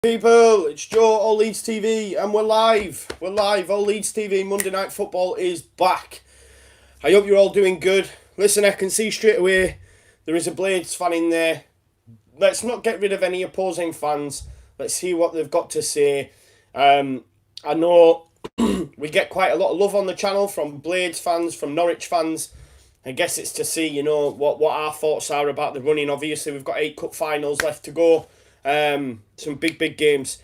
People, it's Joe, All Leeds TV, and we're live. All Leeds TV, Monday Night Football is back. I hope you're all doing good. Listen, I can see straight away there is a Blades fan in there. Let's not get rid of any opposing fans. Let's see what they've got to say. I know we get quite a lot of love on the channel from Blades fans, from Norwich fans. I guess it's to see, what our thoughts are about the running. Obviously, we've got 8 cup finals left to go. Some big games.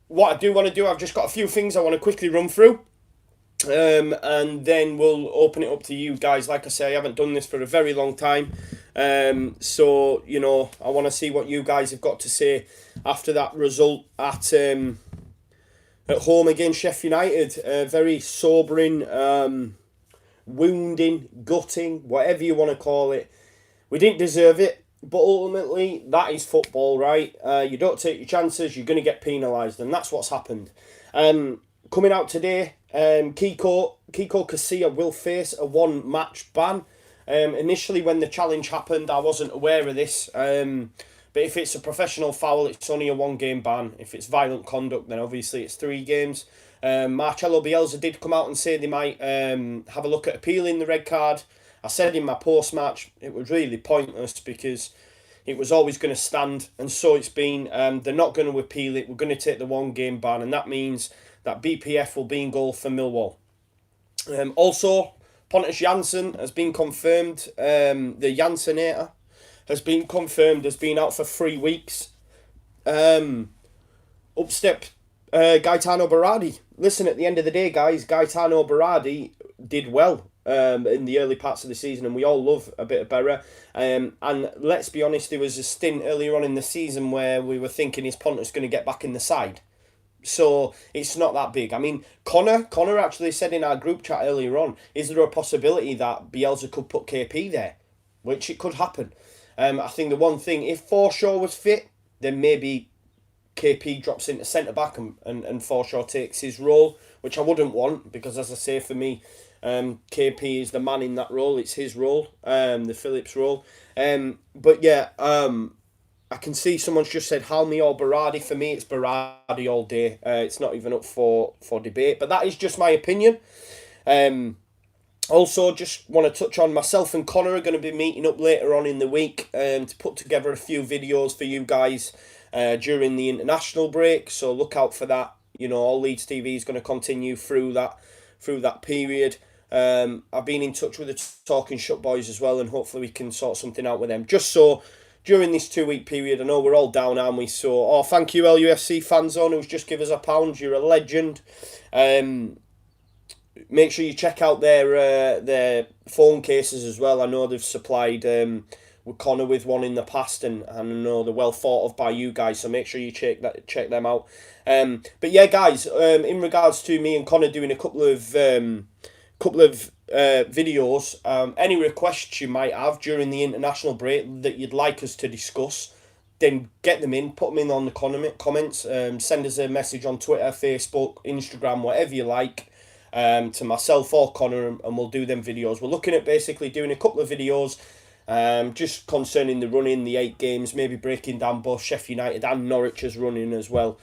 What I do want to do, I've just got a few things I want to quickly run through. And then we'll open it up to you guys. Like I say, I haven't done this for a very long time. So, I want to see what you guys have got to say after that result at home against Sheffield United. Very sobering, wounding, gutting, whatever you want to call it. We didn't deserve it. But ultimately, that is football, right? You don't take your chances, you're going to get penalised, and that's what's happened. Coming out today, Kiko Casilla will face a 1-match ban. Initially, when the challenge happened, I wasn't aware of this. But if it's a professional foul, it's only a 1-game ban. If it's violent conduct, then obviously it's 3 games. Marcelo Bielsa did come out and say they might have a look at appealing the red card. I said in my post-match it was really pointless because it was always going to stand, and so it's been. They're not going to appeal it. We're going to take the 1-game ban, and that means that BPF will be in goal for Millwall. Also, Pontus Jansson has been confirmed. The Janssonator has been confirmed as being out for 3 weeks. Up step Gaetano Berardi. Listen, at the end of the day, guys, Gaetano Berardi did well in the early parts of the season, and we all love a bit of Berra. And let's be honest, there was a stint earlier on in the season where we were thinking, is Pontus going to get back in the side? So it's not that big. I mean, Conor actually said in our group chat earlier on, is there a possibility that Bielsa could put KP there? Which it could happen. I think the one thing, if Forshaw was fit, then maybe KP drops into centre-back and Forshaw takes his role, which I wouldn't want, because as I say, for me, KP is the man in that role. It's his role, the Phillips role. But yeah, I can see someone's just said Halmi or Berardi. For me, it's Berardi all day. It's not even up for debate, but that is just my opinion. Also, just want to touch on myself and Conor are going to be meeting up later on in the week to put together a few videos for you guys during the international break. So look out for that. All Leeds TV is going to continue through that period. I've been in touch with the Talking Shut boys as well, and hopefully we can sort something out with them. Just so during this 2-week period, I know we're all down, aren't we? So, thank you LUFC fan zone who's just give us £1. You're a legend. Make sure you check out their phone cases as well. I know they've supplied with Conor with one in the past, and I know they're well thought of by you guys. So make sure you check them out. But yeah, guys, in regards to me and Conor doing a couple of videos, any requests you might have during the international break that you'd like us to discuss, then get them in, put them in on the comments, send us a message on Twitter, Facebook, Instagram, whatever you like, to myself or Conor, and we'll do them videos. We're looking at basically doing a couple of videos just concerning the running, the 8 games, maybe breaking down both Sheffield United and Norwich's running as well.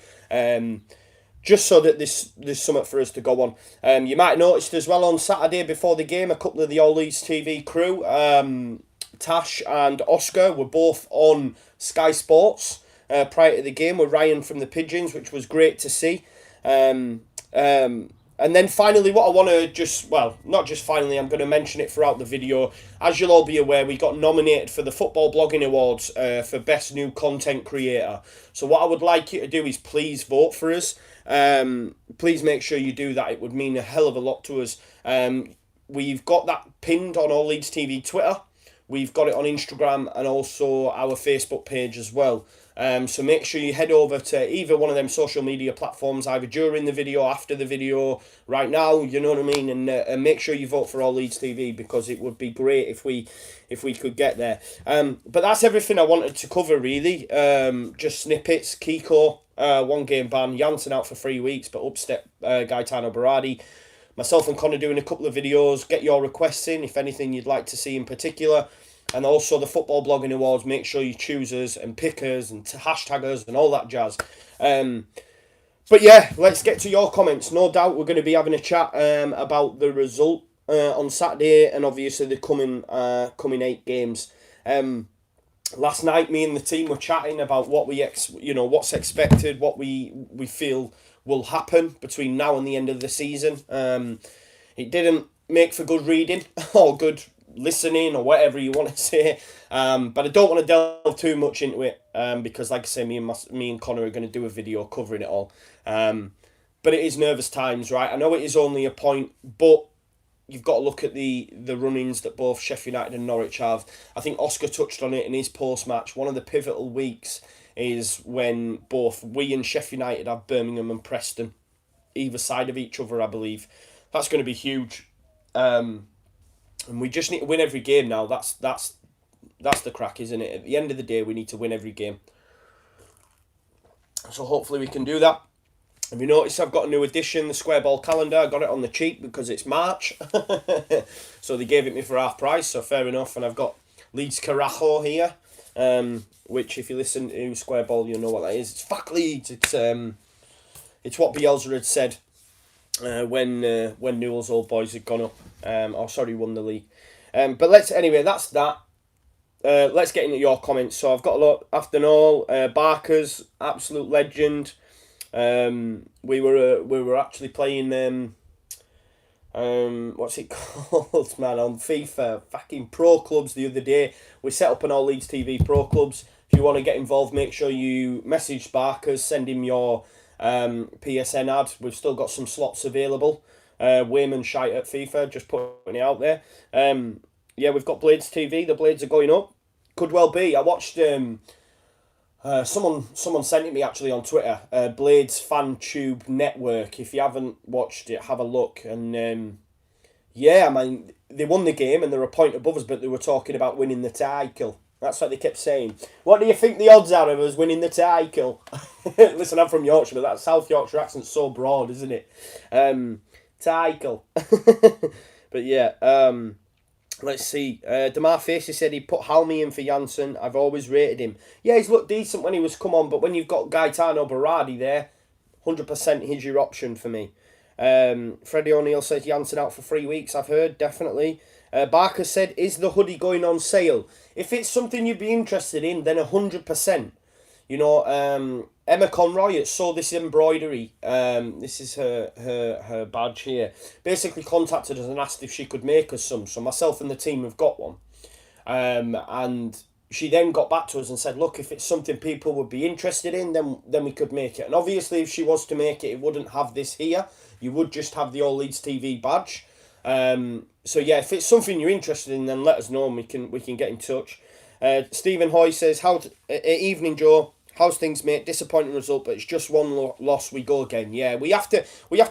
Just so that there's something for us to go on. You might have noticed as well on Saturday before the game, a couple of the All Leeds TV crew, Tash and Oscar, were both on Sky Sports prior to the game with Ryan from the Pigeons, which was great to see. And then finally, what I want to not just finally, I'm going to mention it throughout the video. As you'll all be aware, we got nominated for the Football Blogging Awards for Best New Content Creator. So what I would like you to do is please vote for us. Please make sure you do that. It would mean a hell of a lot to us. We've got that pinned on All Leeds TV Twitter. We've got it on Instagram and also our Facebook page as well. So make sure you head over to either one of them social media platforms, either during the video, after the video, right now, you know what I mean? And make sure you vote for All Leeds TV, because it would be great if we could get there. But that's everything I wanted to cover, really. Just snippets. Kiko, 1-game ban. Janssen out for 3 weeks, but upstep Gaetano Berardi. Myself and Conor doing a couple of videos. Get your requests in, if anything you'd like to see in particular. and also the Football Blogging Awards. Make sure you choose us and pick us and hashtag us and all that jazz. But yeah, let's get to your comments. No doubt we're going to be having a chat about the result on Saturday, and obviously the coming 8 games. Last night, me and the team were chatting about what what's expected, what we feel will happen between now and the end of the season. It didn't make for good reading or good listening or whatever you want to say. But I don't want to delve too much into it because, like I say, me and Conor are going to do a video covering it all. But it is nervous times, right? I know it is only a point, but you've got to look at the run-ins that both Sheffield United and Norwich have. I think Oscar touched on it in his post-match. One of the pivotal weeks is when both we and Sheffield United have Birmingham and Preston either side of each other, I believe. That's going to be huge. And we just need to win every game now. That's the crack, isn't it? At the end of the day, we need to win every game. So hopefully we can do that. Have you noticed I've got a new edition, the Square Ball calendar? I got it on the cheap because it's March. So they gave it me for half price, so fair enough. And I've got Leeds Carajo here, which if you listen to Square Ball, you'll know what that is. It's fuck Leeds. It's what Bielsa had said when Newell's old boys had gone up. Won the league. But that's that. Let's get into your comments. So I've got a lot. After all, Barker's absolute legend. We were actually playing what's it called, man, on FIFA fucking pro clubs the other day. We set up an all Leeds TV pro clubs. If you want to get involved, make sure you message Barkers, send him your PSN ad. We've still got some slots available. Wainman shite at FIFA, just putting it out there. We've got Blades TV. The Blades are going up. Could well be. I watched someone sent it me actually on Twitter. Blades Fan Tube Network. If you haven't watched it, have a look. And I mean, they won the game and they're a point above us, but they were talking about winning the title. That's what they kept saying. What do you think the odds are of us winning the title? Listen, I'm from Yorkshire, but that South Yorkshire accent's so broad, isn't it? Title. But yeah, let's see. Demar Facey said he put Halmy in for Janssen. I've always rated him. Yeah, he's looked decent when he was come on, but when you've got Gaetano Berardi there, 100% he's your option for me. Freddie O'Neill says Janssen out for 3 weeks. I've heard, definitely. Barker said, is the hoodie going on sale? If it's something you'd be interested in, then 100%. You know, Emma Conroy saw this embroidery. This is her badge here. Basically contacted us and asked if she could make us some. So myself and the team have got one. And she then got back to us and said, look, if it's something people would be interested in, then we could make it. And obviously, if she was to make it, it wouldn't have this here. You would just have the All Leeds TV badge. So yeah, if it's something you're interested in, then let us know and we can get in touch. Stephen Hoy says, evening, Joe. How's things, mate? Disappointing result, but it's just one loss. We go again. Yeah, we have to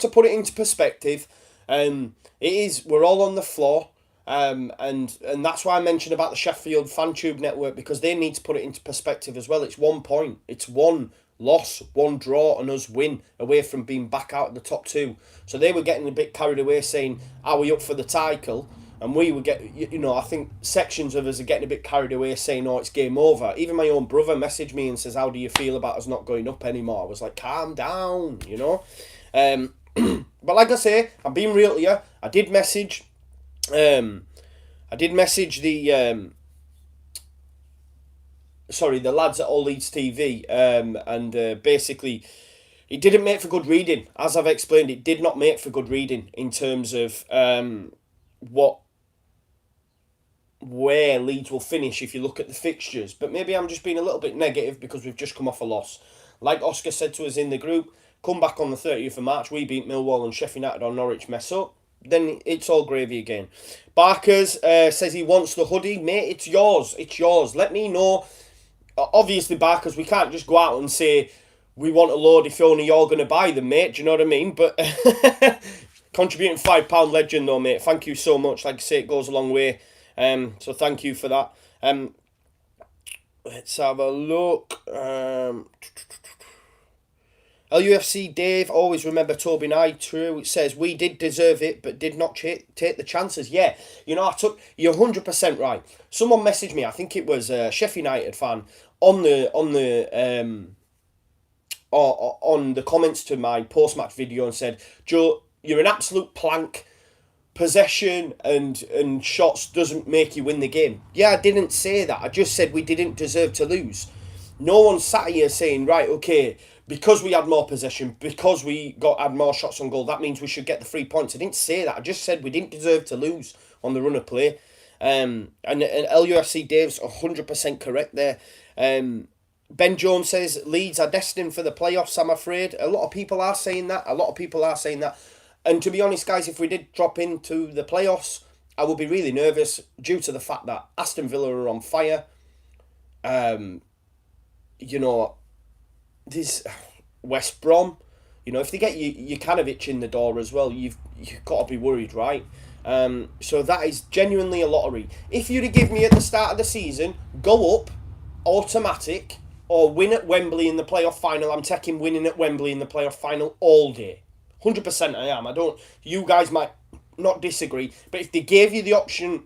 put it into perspective. It is. We're all on the floor. And that's why I mentioned about the Sheffield FanTube network, because they need to put it into perspective as well. It's 1 point. It's one loss, one draw, and us win away from being back out of the top 2. So they were getting a bit carried away saying, are we up for the title? And we would get, I think sections of us are getting a bit carried away saying, oh, it's game over. Even my own brother messaged me and says, how do you feel about us not going up anymore? I was like, calm down, But like I say, I'm being real to you. I did message the lads at All Leeds TV, and basically it didn't make for good reading. As I've explained, it did not make for good reading in terms of where Leeds will finish if you look at the fixtures. But maybe I'm just being a little bit negative because we've just come off a loss. Like Oscar said to us in the group, come back on the 30th of March, we beat Millwall and Sheffield United or Norwich mess up, then it's all gravy again. Barkers says he wants the hoodie. Mate, it's yours. It's yours. Let me know. Obviously, Barkers, we can't just go out and say we want a load if only you're going to buy them, mate. Do you know what I mean? But contributing £5 legend though, mate. Thank you so much. Like I say, it goes a long way. So thank you for that. Let's have a look. LUFC Dave, always remember Toby and I, true. It says, we did deserve it, but did not take the chances. Yeah, you know, you're 100% right. Someone messaged me, I think it was a Sheffield United fan, on the comments to my post-match video and said, Joe, you're an absolute plank. Possession and shots doesn't make you win the game. Yeah, I didn't say that. I just said we didn't deserve to lose. No one sat here saying, right, okay, because we had more possession, because we had more shots on goal, that means we should get the 3 points. I didn't say that. I just said we didn't deserve to lose on the run of play. And LUFC Dave's 100% correct there. Ben Jones says Leeds are destined for the playoffs, I'm afraid. A lot of people are saying that. And to be honest, guys, if we did drop into the playoffs, I would be really nervous due to the fact that Aston Villa are on fire. You know, this West Brom, you know, if they get you kind of itch in the door as well, you've got to be worried, right? So that is genuinely a lottery. If you'd have given me at the start of the season, go up, automatic, or win at Wembley in the playoff final, I'm taking winning at Wembley in the playoff final all day. 100% I am. You guys might not disagree, but if they gave you the option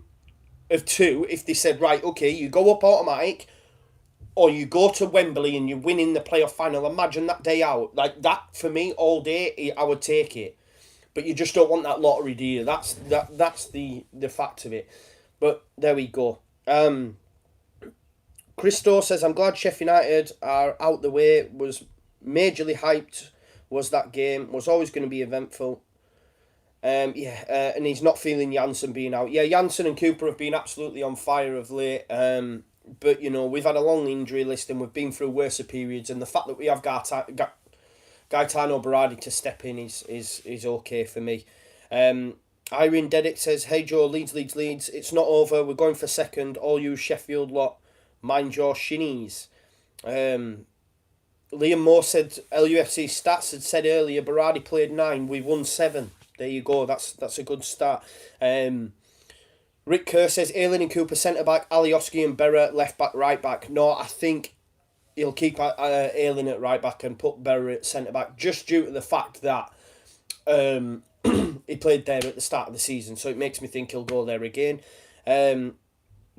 of two, if they said, right, okay, you go up automatic, or you go to Wembley and you win in the playoff final, imagine that day out. Like that, for me, all day, I would take it. But you just don't want that lottery, do you? That's the fact of it. But there we go. Christo says, I'm glad Sheffield United are out the way. Was majorly hyped. Was that game. Was always going to be eventful. And he's not feeling Janssen being out. Yeah, Janssen and Cooper have been absolutely on fire of late. But, you know, we've had a long injury list and we've been through worse periods. And the fact that we have Gaetano Berardi to step in is okay for me. Irene Dedick says, hey Joe, Leeds. It's not over. We're going for second. All you Sheffield lot, mind your shinnies. Liam Moore said LUFC stats had said earlier Berardi played 9, we won 7. There you go, that's a good start. Rick Kerr says Ayling and Cooper centre back, Alioski and Berra left back, right back. No, I think he'll keep Ayling at right back and put Berra at centre back just due to the fact that he played there at the start of the season, so it makes me think he'll go there again.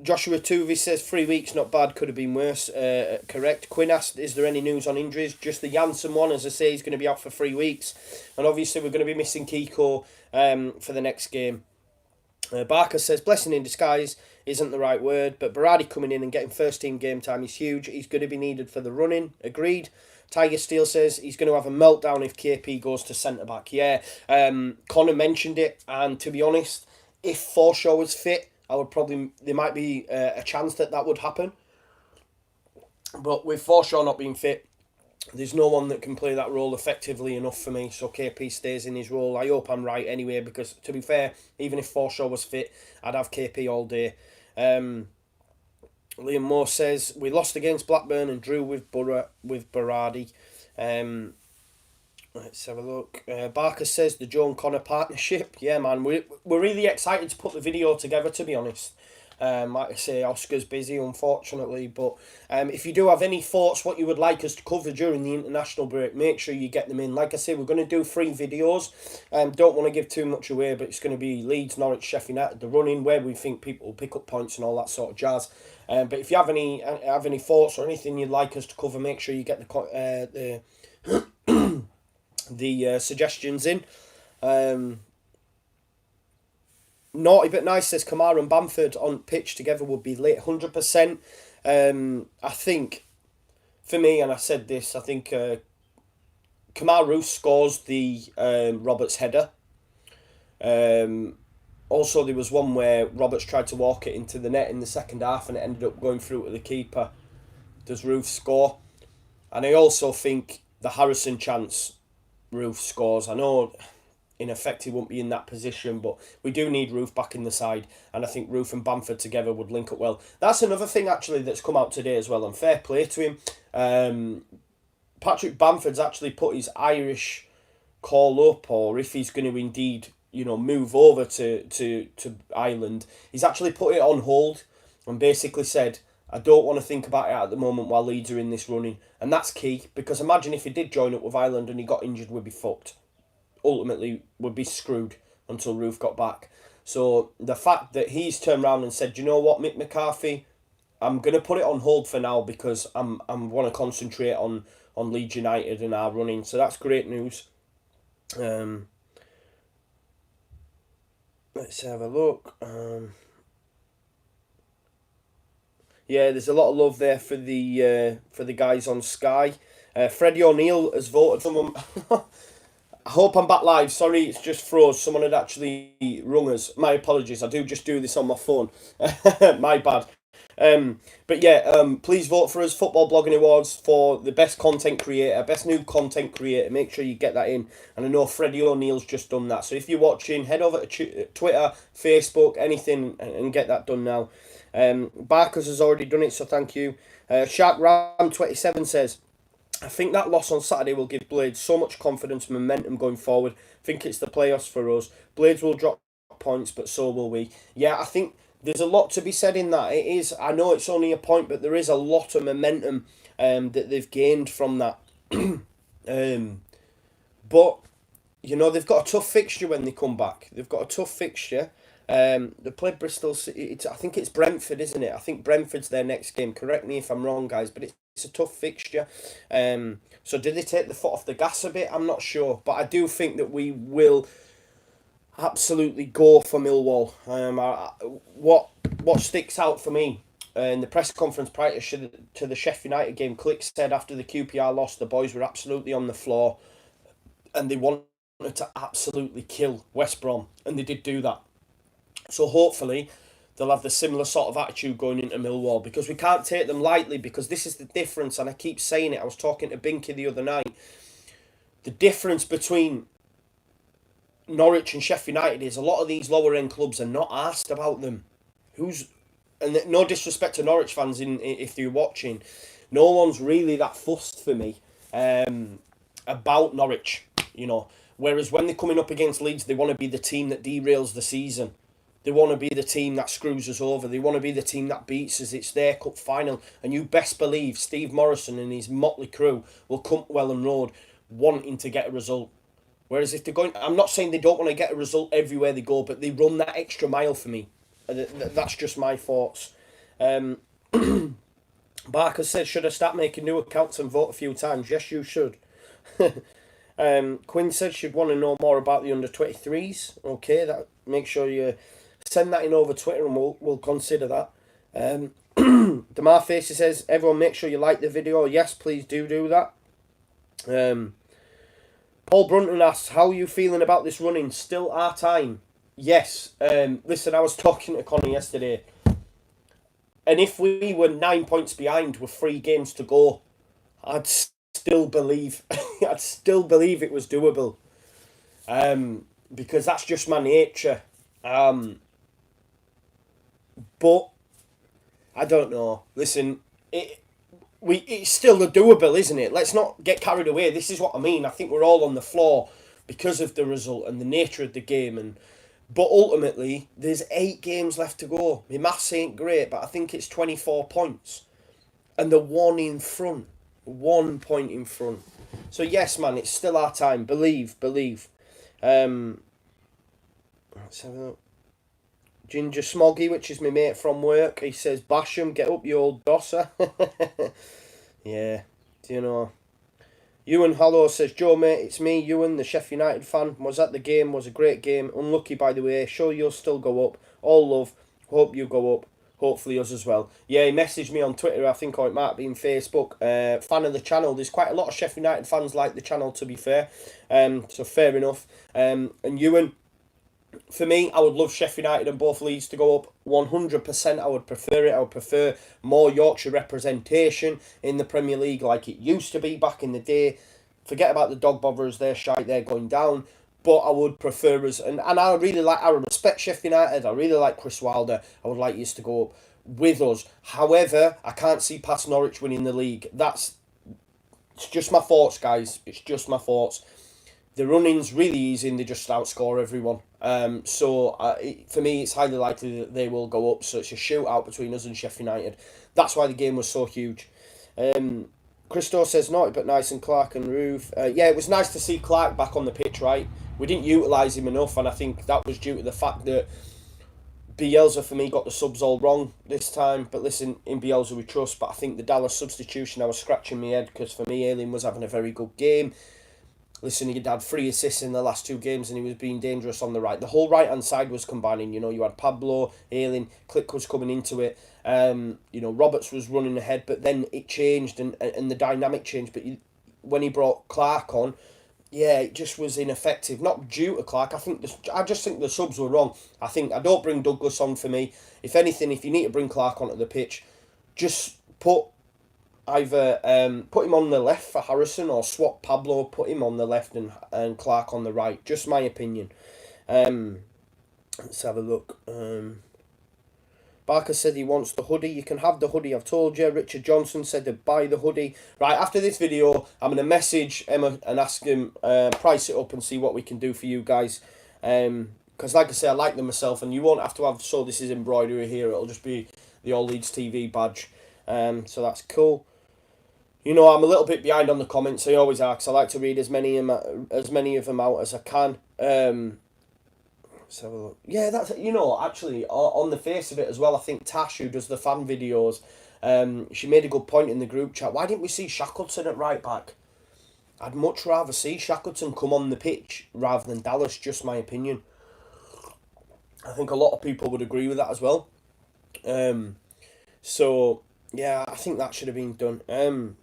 Joshua Tuvey says 3 weeks, not bad, could have been worse. Correct. Quinn asked, is there any news on injuries? Just the Janssen one, as I say, he's going to be out for 3 weeks. And obviously we're going to be missing Kiko for the next game. Barker says, blessing in disguise isn't the right word, but Berardi coming in and getting first team game time is huge. He's going to be needed for the running. Agreed. Tiger Steel says he's going to have a meltdown if KP goes to centre-back. Yeah, Conor mentioned it, and to be honest, if Forshaw was fit, there might be a chance that would happen. But with Forshaw not being fit, there's no one that can play that role effectively enough for me. So KP stays in his role. I hope I'm right anyway, because to be fair, even if Forshaw was fit, I'd have KP all day. Liam Moore says, we lost against Blackburn and drew with Berardi. Let's have a look. Barker says the Joe and Conor partnership. Yeah, man, we're really excited to put the video together, to be honest. Like I say, Oscar's busy, unfortunately. But if you do have any thoughts, what you would like us to cover during the international break, make sure you get them in. Like I say, we're going to do 3 videos. Don't want to give too much away, but it's going to be Leeds, Norwich, Sheffield United, the running, where we think people will pick up points and all that sort of jazz. But if you have any thoughts or anything you'd like us to cover, make sure you get the suggestions in. Naughty but nice says Kamara and Bamford on pitch together would be lit. 100%. I think, for me, and I said this, I think Kamaru scores the Roberts header. Also, there was one where Roberts tried to walk it into the net in the second half and it ended up going through to the keeper. Does Roof score? And I also think the Harrison chance, Roof scores. I know in effect he won't be in that position, but we do need Roof back in the side, and I think Roof and Bamford together would link up well. That's another thing actually that's come out today as well, and fair play to him. Patrick Bamford's actually put his Irish call up, or if he's going to indeed, move over to Ireland, he's actually put it on hold and basically said, I don't want to think about it at the moment while Leeds are in this running. And that's key, because imagine if he did join up with Ireland and he got injured, we'd be fucked. Ultimately, we'd be screwed until Roof got back. So the fact that he's turned around and said, you know what, Mick McCarthy, I'm going to put it on hold for now because I want to concentrate on Leeds United and our running. So that's great news. Let's have a look. Yeah, there's a lot of love there for the guys on Sky. Freddie O'Neill has voted someone. I hope I'm back live. Sorry, it's just froze. Someone had actually rung us. My apologies. I do just do this on my phone. My bad. But yeah, please vote for us, Football Blogging Awards, for the best content creator, best new content creator. Make sure you get that in. And I know Freddie O'Neill's just done that. So if you're watching, head over to Twitter, Facebook, anything, and get that done now. Barkers has already done it, so thank you. Shark Ram 27 says, I think that loss on Saturday will give Blades so much confidence and momentum going forward. I think it's the playoffs for us. Blades will drop points, but so will we. Yeah, I think there's a lot to be said in that. It is. I know it's only a point, but there is a lot of momentum that they've gained from that. But, you know, they've got a tough fixture when they come back. They've got a tough fixture. They played Bristol City. I think it's Brentford, isn't it? I think Brentford's their next game. Correct me if I'm wrong, guys, but it's a tough fixture. So did they take the foot off the gas a bit? I'm not sure. But I do think that we will absolutely go for Millwall. What sticks out for me in the press conference prior to the Sheffield United game, Click said after the QPR loss, the boys were absolutely on the floor and they wanted to absolutely kill West Brom, and they did do that. So hopefully they'll have the similar sort of attitude going into Millwall, because we can't take them lightly, because this is the difference, and I keep saying it. I was talking to Binky the other night. The difference between Norwich and Sheffield United is a lot of these lower end clubs are not asked about them. And no disrespect to Norwich fans if you're watching, no one's really that fussed for me about Norwich, you know. Whereas when they're coming up against Leeds, they want to be the team that derails the season. They want to be the team that screws us over. They want to be the team that beats us. It's their cup final. And you best believe Steve Morrison and his motley crew will come to Welland Road wanting to get a result. Whereas if they're going, I'm not saying they don't want to get a result everywhere they go, but they run that extra mile for me. That's just my thoughts. Barker said, should I start making new accounts and vote a few times? Yes, you should. Quinn said she'd want to know more about the under-23s. Okay, that make sure you send that in over Twitter and we'll consider that. Damar Facey says, everyone make sure you like the video. Yes, please do that. Paul Brunton asks, how are you feeling about this running? Still our time? Yes. Listen, I was talking to Conor yesterday, and if we were 9 points behind with 3 games to go, I'd still believe it was doable. Because that's just my nature. But I don't know. Listen, it's still doable, isn't it? Let's not get carried away. This is what I mean. I think we're all on the floor because of the result and the nature of the game. But ultimately, there's 8 games left to go. My maths ain't great, but I think it's 24 points. And the one in front. 1 point in front. So yes, man, it's still our time. Believe. Let's have a look. Ginger Smoggy, which is my mate from work, he says, Basham, get up, you old dosser. Yeah, do you know. Ewan Hollow says, Joe, mate, it's me, Ewan, the Sheffield United fan. Was at the game, was a great game. Unlucky, by the way. Sure you'll still go up. All love. Hope you go up. Hopefully us as well. Yeah, he messaged me on Twitter, I think, or it might be in Facebook. Fan of the channel. There's quite a lot of Sheffield United fans like the channel, to be fair. So fair enough. And Ewan, for me, I would love Sheffield United and both leagues to go up. 100%, I would prefer it. I would prefer more Yorkshire representation in the Premier League like it used to be back in the day. Forget about the dog botherers, they're shite, they're going down. But I would prefer us, and I respect Sheffield United. I really like Chris Wilder. I would like us to go up with us. However, I can't see past Norwich winning the league. It's just my thoughts, guys. It's just my thoughts. The running's really easy and they just outscore everyone. For me, it's highly likely that they will go up. So it's a shootout between us and Sheffield United. That's why the game was so huge. Christo says, naughty but nice, and Clark and Roof. Yeah, it was nice to see Clark back on the pitch, right? We didn't utilise him enough, and I think that was due to the fact that Bielsa, for me, got the subs all wrong this time. But listen, in Bielsa we trust, but I think the Dallas substitution, I was scratching my head, because for me, Ayling was having a very good game. Listen, he had 3 assists in the last 2 games and he was being dangerous on the right. The whole right-hand side was combining. You had Pablo, Ayling, Click was coming into it. Roberts was running ahead, but then it changed and the dynamic changed. But when he brought Clark on, yeah, it just was ineffective. Not due to Clark. I just think the subs were wrong. I don't bring Douglas on for me. If anything, if you need to bring Clark onto the pitch, just either put him on the left for Harrison or swap Pablo, put him on the left and Clark on the right. Just my opinion. Let's have a look. Barker said he wants the hoodie. You can have the hoodie, I've told you. Richard Johnson said to buy the hoodie. Right, after this video, I'm going to message Emma and ask him, price it up and see what we can do for you guys. Because like I say, I like them myself, and you won't have to have, so this is embroidery here. It'll just be the old Leeds TV badge. So that's cool. I'm a little bit behind on the comments. I always ask. I like to read as many of them out as I can. Let's have a look. Yeah, that's actually on the face of it as well. I think Tasha, who does the fan videos, she made a good point in the group chat. Why didn't we see Shackleton at right back? I'd much rather see Shackleton come on the pitch rather than Dallas. Just my opinion. I think a lot of people would agree with that as well. So yeah, I think that should have been done.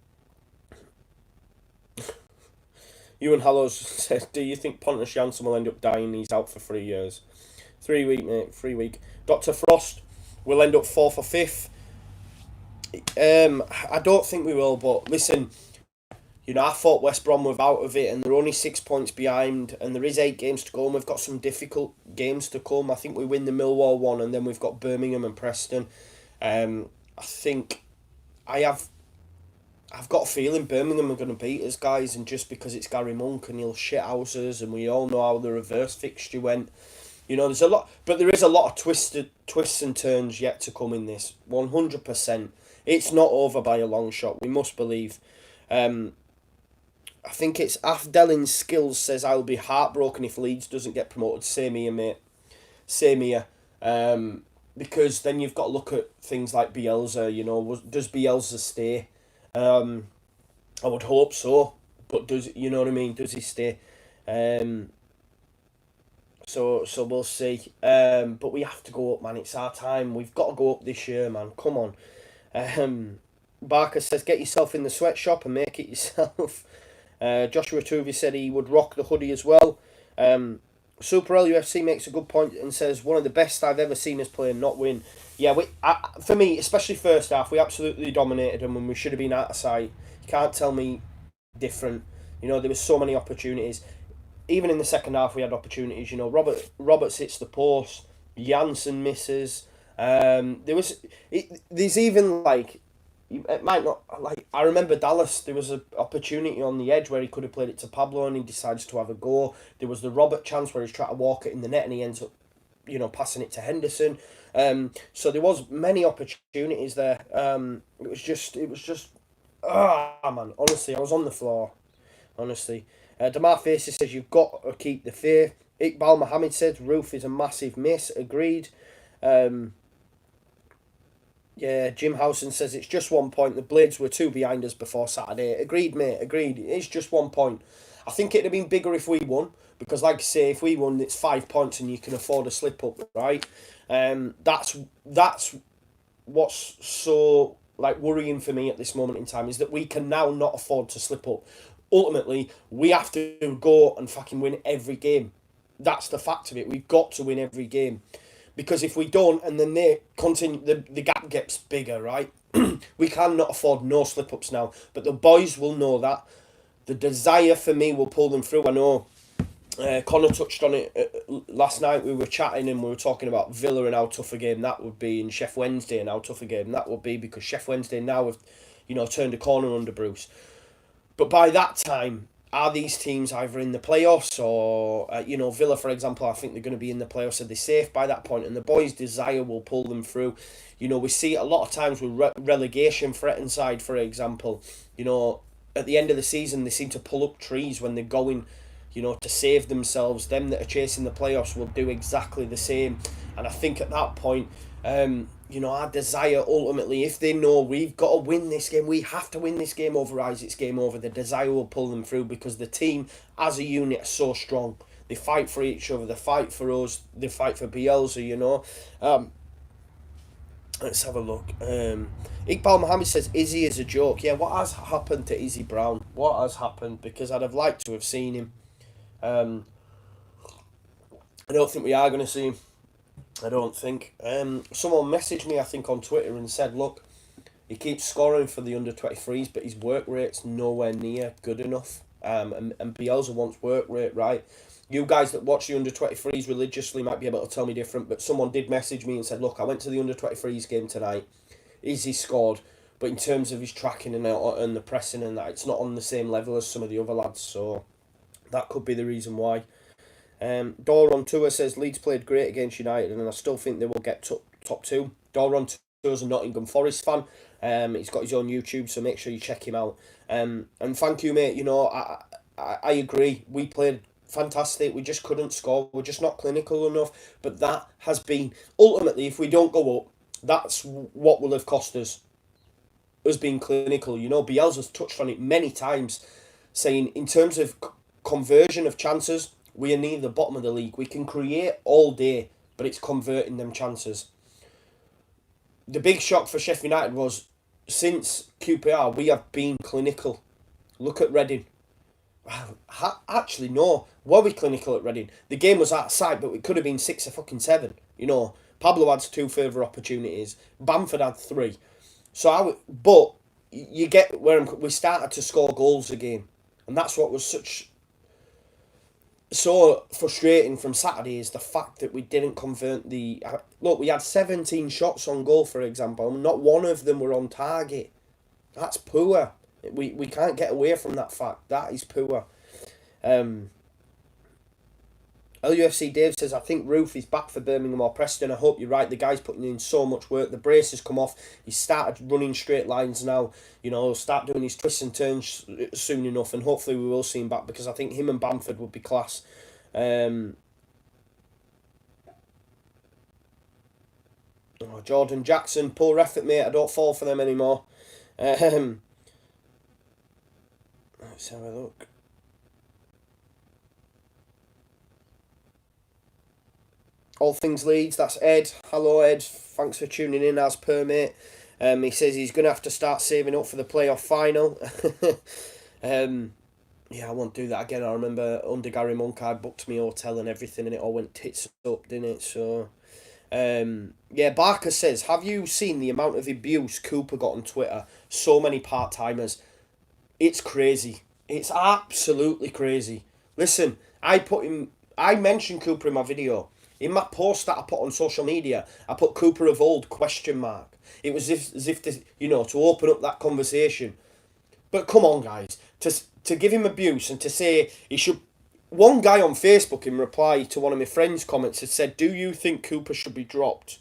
Ewan Hallows said, do you think Pontus Jansson will end up dying? He's out for 3 years. 3 week, mate. 3 week. Dr. Frost will end up 4th or 5th. I don't think we will, but listen, I thought West Brom were out of it and they're only 6 points behind and there is 8 games to go and we've got some difficult games to come. I think we win the Millwall one and then we've got Birmingham and Preston. I think I've got a feeling Birmingham are going to beat us, guys, and just because it's Gary Monk and he'll shit houses, and we all know how the reverse fixture went. There's a lot, but there is a lot of twists and turns yet to come in this. 100%. It's not over by a long shot. We must believe. I think it's Afdelin Skills says, I'll be heartbroken if Leeds doesn't get promoted. Same here, mate. Same here. Because then you've got to look at things like Bielsa. Does Bielsa stay? I would hope so, but does he stay? So we'll see. But we have to go up, man. It's our time. We've got to go up this year, man. Come on. Barker says, get yourself in the sweatshop and make it yourself. Joshua Tuvey said he would rock the hoodie as well. Super LUFC makes a good point and says, one of the best I've ever seen us play and not win. Yeah, for me, especially first half, we absolutely dominated them when we should have been out of sight. You can't tell me different. There were so many opportunities. Even in the second half, we had opportunities. Roberts hits the post. Janssen misses. There's even it might not, I remember Dallas, there was an opportunity on the edge where he could have played it to Pablo and he decides to have a go. There was the Robert chance where he's trying to walk it in the net and he ends up, passing it to Henderson. So there was many opportunities there. It was just, man, honestly, I was on the floor, honestly. Damar Faces says, you've got to keep the faith. Iqbal Mohammed said, Roof is a massive miss, agreed. Yeah, Jim Howson says it's just 1 point. The Blades were 2 behind us before Saturday. Agreed, mate. Agreed. It's just 1 point. I think it'd have been bigger if we won. Because, like I say, if we won, it's 5 points and you can afford a slip-up, right? That's what's so, worrying for me at this moment in time, is that we can now not afford to slip up. Ultimately, we have to go and fucking win every game. That's the fact of it. We've got to win every game. Because if we don't, and then they continue, the gap gets bigger, right? We cannot afford no slip-ups now. But the boys will know that. The desire for me will pull them through. I know Conor touched on it last night. We were chatting and we were talking about Villa and how tough a game that would be, and Sheff Wednesday and how tough a game that would be, because Sheff Wednesday now have, turned a corner under Bruce. But by that time, are these teams either in the playoffs or, Villa, for example, I think they're going to be in the playoffs. Are they safe by that point? And the boys' desire will pull them through. We see it a lot of times with relegation threatened side, for example. At the end of the season, they seem to pull up trees when they're going, to save themselves. Them that are chasing the playoffs will do exactly the same. And I think at that point, our desire ultimately, if they know we've got to win this game, we have to win this game, otherwise it's game over, the desire will pull them through because the team as a unit are so strong. They fight for each other, they fight for us, they fight for Bielsa, Let's have a look. Iqbal Mohammed says, Izzy is a joke. Yeah, what has happened to Izzy Brown? What has happened? Because I'd have liked to have seen him. I don't think we are going to see him. I don't think. Someone messaged me, I think, on Twitter and said, look, he keeps scoring for the under-23s, but his work rate's nowhere near good enough. And Bielsa wants work rate, right? You guys that watch the under-23s religiously might be able to tell me different, but someone did message me and said, look, I went to the under-23s game tonight. Izzy scored, but in terms of his tracking and the pressing and that, it's not on the same level as some of the other lads, so that could be the reason why. Doron Tour says Leeds played great against United and I still think they will get top two. Doron Tour's a Nottingham Forest fan. He's got his own YouTube, so make sure you check him out. And thank you, mate. I agree. We played fantastic. We just couldn't score. We're just not clinical enough. But that has been, ultimately, if we don't go up, that's what will have cost us being clinical. Bielsa's touched on it many times, saying in terms of conversion of chances, we are near the bottom of the league. We can create all day, but it's converting them chances. The big shock for Sheffield United was, since QPR, we have been clinical. Look at Reading. Actually, no. Were we clinical at Reading? The game was outside, but it could have been 6-7. Pablo had 2 further opportunities. Bamford had 3. But you get where we started to score goals again. And that's what was so frustrating from Saturday, is the fact that we didn't convert the... Look, we had 17 shots on goal, for example. Not one of them were on target. That's poor. We can't get away from that fact. That is poor. LUFC Dave says, I think Roof is back for Birmingham or Preston. I hope you're right. The guy's putting in so much work. The brace has come off. He's started running straight lines now. He'll start doing his twists and turns soon enough, and hopefully we will see him back, because I think him and Bamford would be class. Jordan Jackson, poor effort, mate. I don't fall for them anymore. Let's have a look. All Things Leeds, that's Ed. Hello, Ed. Thanks for tuning in as per, mate. He says he's going to have to start saving up for the playoff final. Yeah, I won't do that again. I remember under Gary Monk, I booked my hotel and everything, and it all went tits up, didn't it? So, Barker says, have you seen the amount of abuse Cooper got on Twitter? So many part-timers. It's crazy. It's absolutely crazy. Listen, I mentioned Cooper in my video. In my post that I put on social media, I put Cooper of old ? It was as if to open up that conversation. But come on, guys, to give him abuse and to say he should... One guy on Facebook, in reply to one of my friends' comments, had said, do you think Cooper should be dropped?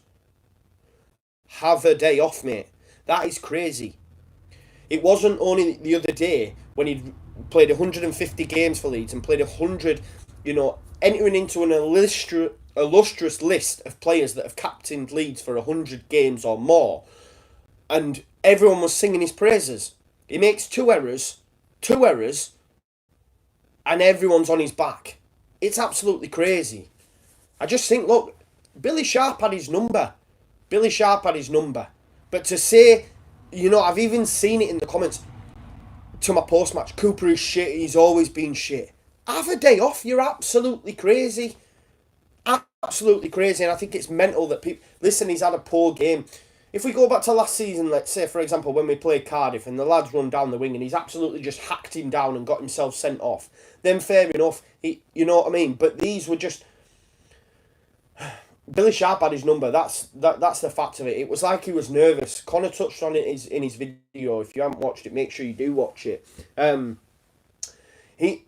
Have a day off, mate. That is crazy. It wasn't only the other day when he played 150 games for Leeds and played 100, entering into an illustrious list of players that have captained Leeds for 100 games or more, and everyone was singing his praises. He makes two errors, and everyone's on his back. It's absolutely crazy. I just think, look, Billy Sharp had his number. But to say, I've even seen it in the comments to my post-match, Cooper is shit, he's always been shit. Have a day off, you're absolutely crazy. Absolutely crazy, and I think it's mental that people... Listen, he's had a poor game. If we go back to last season, let's say, for example, when we played Cardiff and the lads run down the wing and he's absolutely just hacked him down and got himself sent off, then fair enough, you know what I mean? But these were just... Billy Sharp had his number, that's the fact of it. It was like he was nervous. Conor touched on it in his video. If you haven't watched it, make sure you do watch it. He,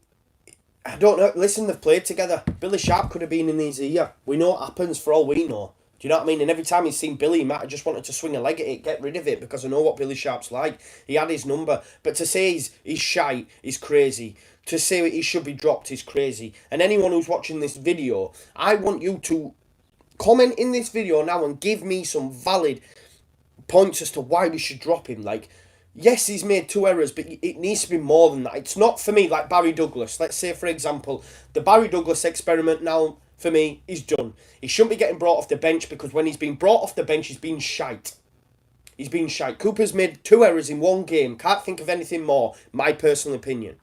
I don't know. Listen, they've played together. Billy Sharp could have been in his ear. We know what happens for all we know. Do you know what I mean? And every time he's seen Billy, he might have just wanted to swing a leg at it, get rid of it, because I know what Billy Sharp's like. He had his number. But to say he's shite is crazy. To say he should be dropped is crazy. And anyone who's watching this video, I want you to comment in this video now and give me some valid points as to why we should drop him. Like, yes, he's made 2 errors, but it needs to be more than that. It's not, for me, like Barry Douglas. Let's say, for example, the Barry Douglas experiment now, for me, is done. He shouldn't be getting brought off the bench, because when he's been brought off the bench, he's been shite. He's been shite. Cooper's made 2 errors in 1 game. Can't think of anything more, my personal opinion.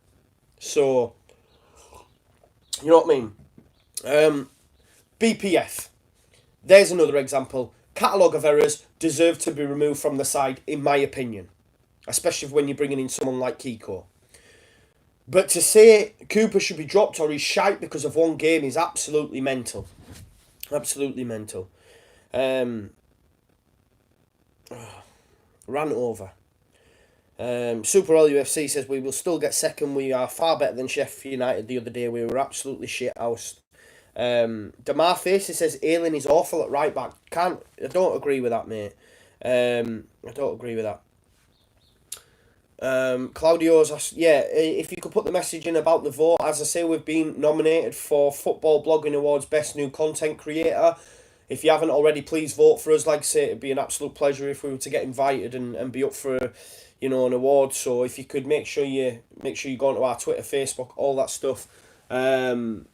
So, you know what I mean? BPF. There's another example. Catalogue of errors deserve to be removed from the side, in my opinion. Especially when you're bringing in someone like Kiko. But to say Cooper should be dropped or he's shite because of 1 game is absolutely mental. Absolutely mental. Ran over. Super LUFC says, we will still get second. We are far better than Sheffield United the other day. We were absolutely shithoused. Damar Facey says, Ayling is awful at right back. I don't agree with that, mate. I don't agree with that. Claudio's, yeah, if you could put the message in about the vote. As I say, we've been nominated for Football Blogging Awards Best New Content Creator. If you haven't already, please vote for us. Like I say, it'd be an absolute pleasure if we were to get invited and be up for, you know, an award. So if you could make sure you go onto our Twitter, Facebook, all that stuff, and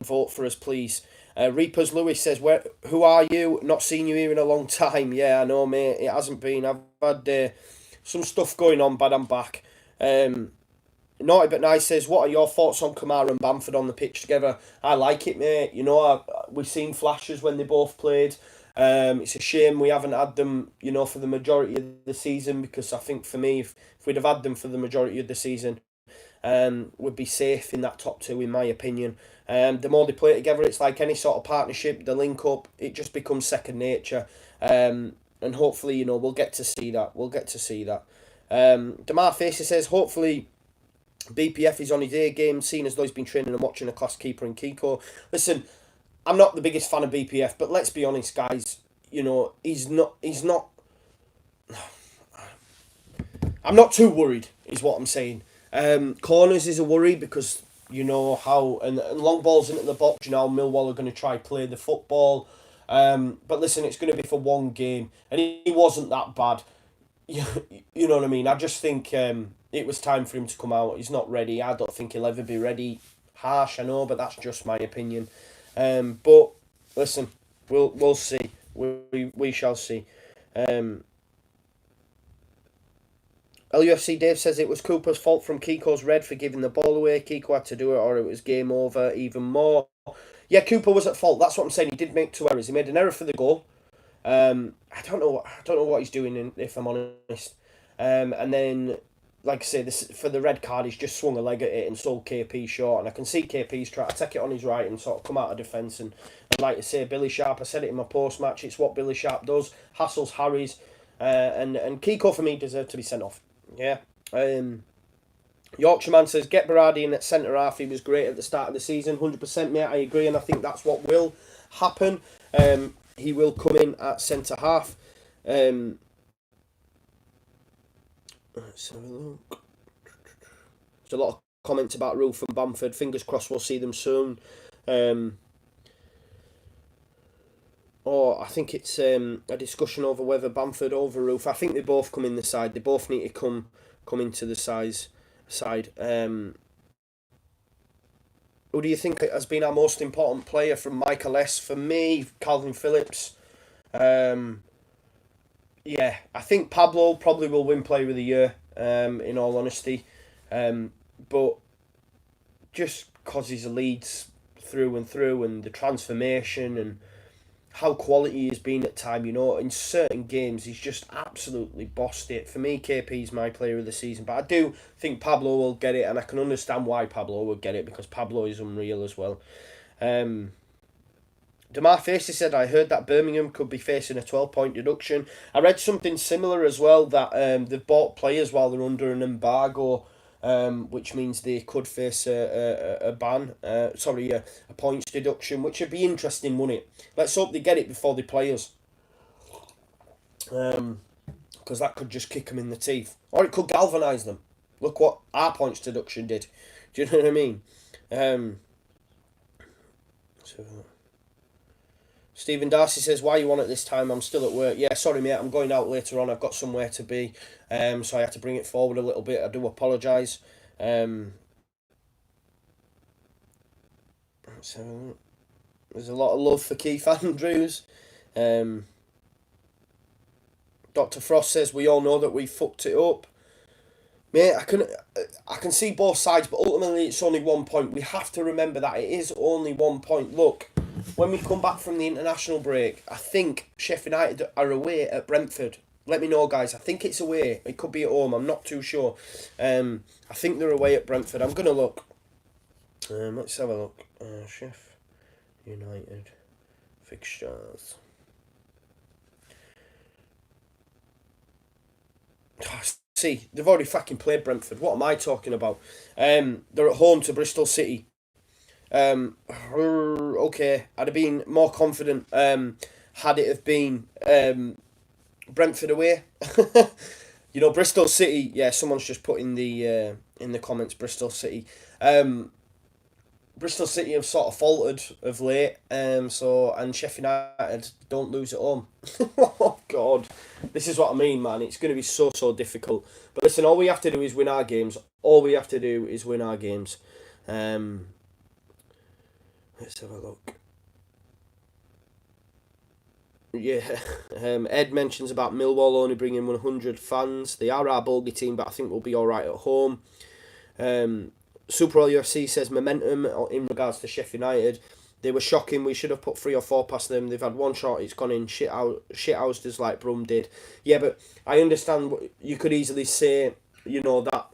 vote for us, please. Reapers Lewis says, who are you? Not seen you here in a long time. Yeah, I know, mate. It hasn't been. I've had some stuff going on, but I'm back. Naughty But Nice says, what are your thoughts on Kamara and Bamford on the pitch together? I like it, mate. You know, we've seen flashes when they both played. It's a shame we haven't had them, you know, for the majority of the season, because I think for me, if we'd have had them for the majority of the season, would be safe in that top 2, in my opinion. The more they play together, it's like any sort of partnership, the link up, it just becomes second nature. And hopefully, you know, we'll get to see that. Damar Facey says, hopefully BPF is on his A game, seeing as though he's been training and watching a class keeper in Kiko. Listen, I'm not the biggest fan of BPF, but let's be honest, guys. You know, he's not. I'm not too worried, is what I'm saying. Corners is a worry, because you know how, and long balls into the box, you know, Millwall are going to try play the football. But listen, it's going to be for 1 game, and he wasn't that bad. You know what I mean? I just think it was time for him to come out. He's not ready. I don't think he'll ever be ready. Harsh, I know, but that's just my opinion. But listen, we'll see. We shall see. LUFC Dave says it was Cooper's fault from Kiko's red for giving the ball away. Kiko had to do it, or it was game over even more. Yeah, Cooper was at fault. That's what I'm saying. He did make 2 errors. He made an error for the goal. I don't know what he's doing, if I'm honest. And then, like I say, for the red card, he's just swung a leg at it and sold KP short. And I can see KP's trying to take it on his right and sort of come out of defence. And like I say, Billy Sharp, I said it in my post-match, it's what Billy Sharp does. Hassles, harries. And Kiko, for me, deserved to be sent off. Yeah. Yorkshireman says, get Berardi in at centre-half. He was great at the start of the season. 100%, mate, I agree. And I think that's what will happen. He will come in at centre-half. Let's have a look. There's a lot of comments about Roof and Bamford. Fingers crossed we'll see them soon. I think it's a discussion over whether Bamford over Roof. I think they both come in the side. They both need to come into the side. Who do you think has been our most important player from Michael S? For me, Calvin Phillips. Yeah, I think Pablo probably will win Player of the Year, in all honesty. But just because he's a Leeds through and through, and the transformation and how quality he has been at time, you know, in certain games, he's just absolutely bossed it. For me, KP's my player of the season, but I do think Pablo will get it, and I can understand why Pablo will get it, because Pablo is unreal as well. Damar Facey said, I heard that Birmingham could be facing a 12-point deduction. I read something similar as well, that they've bought players while they're under an embargo. which means they could face a ban, a points deduction, which would be interesting, wouldn't it? Let's hope they get it before they play us. Because that could just kick them in the teeth. Or it could galvanise them. Look what our points deduction did. Do you know what I mean? Stephen Darcy says, why are you on at this time? I'm still at work. Yeah, sorry mate, I'm going out later on. I've got somewhere to be. So I had to bring it forward a little bit. I do apologise. There's a lot of love for Keith Andrews. Dr. Frost says, we all know that we fucked it up. Mate, I can see both sides, but ultimately it's only 1 point. We have to remember that it is only 1 point. Look, when we come back from the international break, I think Sheffield United are away at Brentford. Let me know, guys. I think it's away. It could be at home. I'm not too sure. I think they're away at Brentford. I'm going to look. Let's have a look. Sheffield United fixtures. See, they've already fucking played Brentford. What am I talking about? They're at home to Bristol City. Okay, I'd have been more confident had it have been Brentford away. You know, Bristol City. Yeah, someone's just put in the comments Bristol City. Bristol City have sort of faltered of late. And Sheffield United don't lose at home. Oh God, this is what I mean, man. It's going to be so difficult. But listen, all we have to do is win our games. Let's have a look. Yeah, Ed mentions about Millwall only bringing 100 fans. They are our bogey team, but I think we'll be all right at home. Super LUFC says momentum in regards to Sheffield United. They were shocking. We should have put 3 or 4 past them. They've had one shot. It's gone in shithoused just like Brum did. Yeah, but I understand. You could easily say, you know, that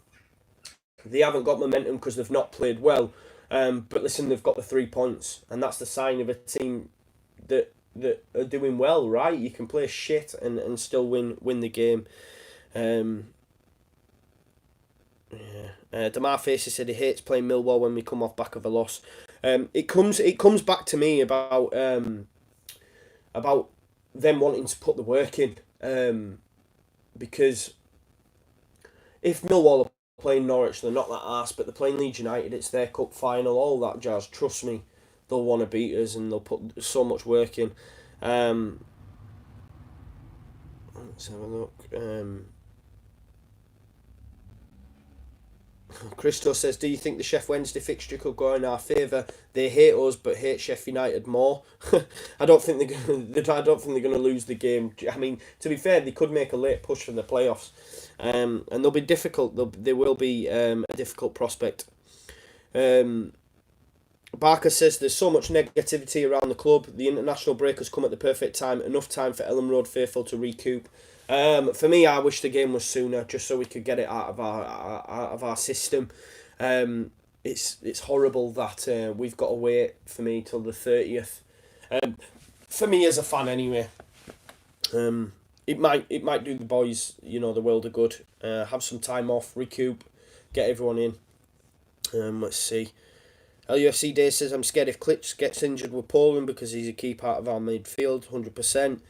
they haven't got momentum because they've not played well. But listen, they've got the 3 points, and that's the sign of a team that are doing well, right? You can play shit and still win the game. Damar Faces said he hates playing Millwall when we come off back of a loss. It comes back to me about them wanting to put the work in. Because if Millwall are playing Norwich, they're not that arse, but they're playing Leeds United, it's their cup final, all that jazz. Trust me, they'll want to beat us and they'll put so much work in. Let's have a look. Christo says, do you think the Sheff Wednesday fixture could go in our favour? They hate us but hate Sheffield United more. I don't think they're going to lose the game. I mean, to be fair, they could make a late push for the playoffs. And they'll be difficult. They will be a difficult prospect. Barker says there's so much negativity around the club. The international break has come at the perfect time. Enough time for Ellen Road faithful to recoup. For me, I wish the game was sooner, just so we could get it out of our system. It's horrible that we've got to wait, for me, till the 30th. For me as a fan, anyway. It might do the boys, you know, the world of good. Have some time off, recoup, get everyone in. Let's see. LUFC Day says, I'm scared if Klitsch gets injured with Poland because he's a key part of our midfield, 100%.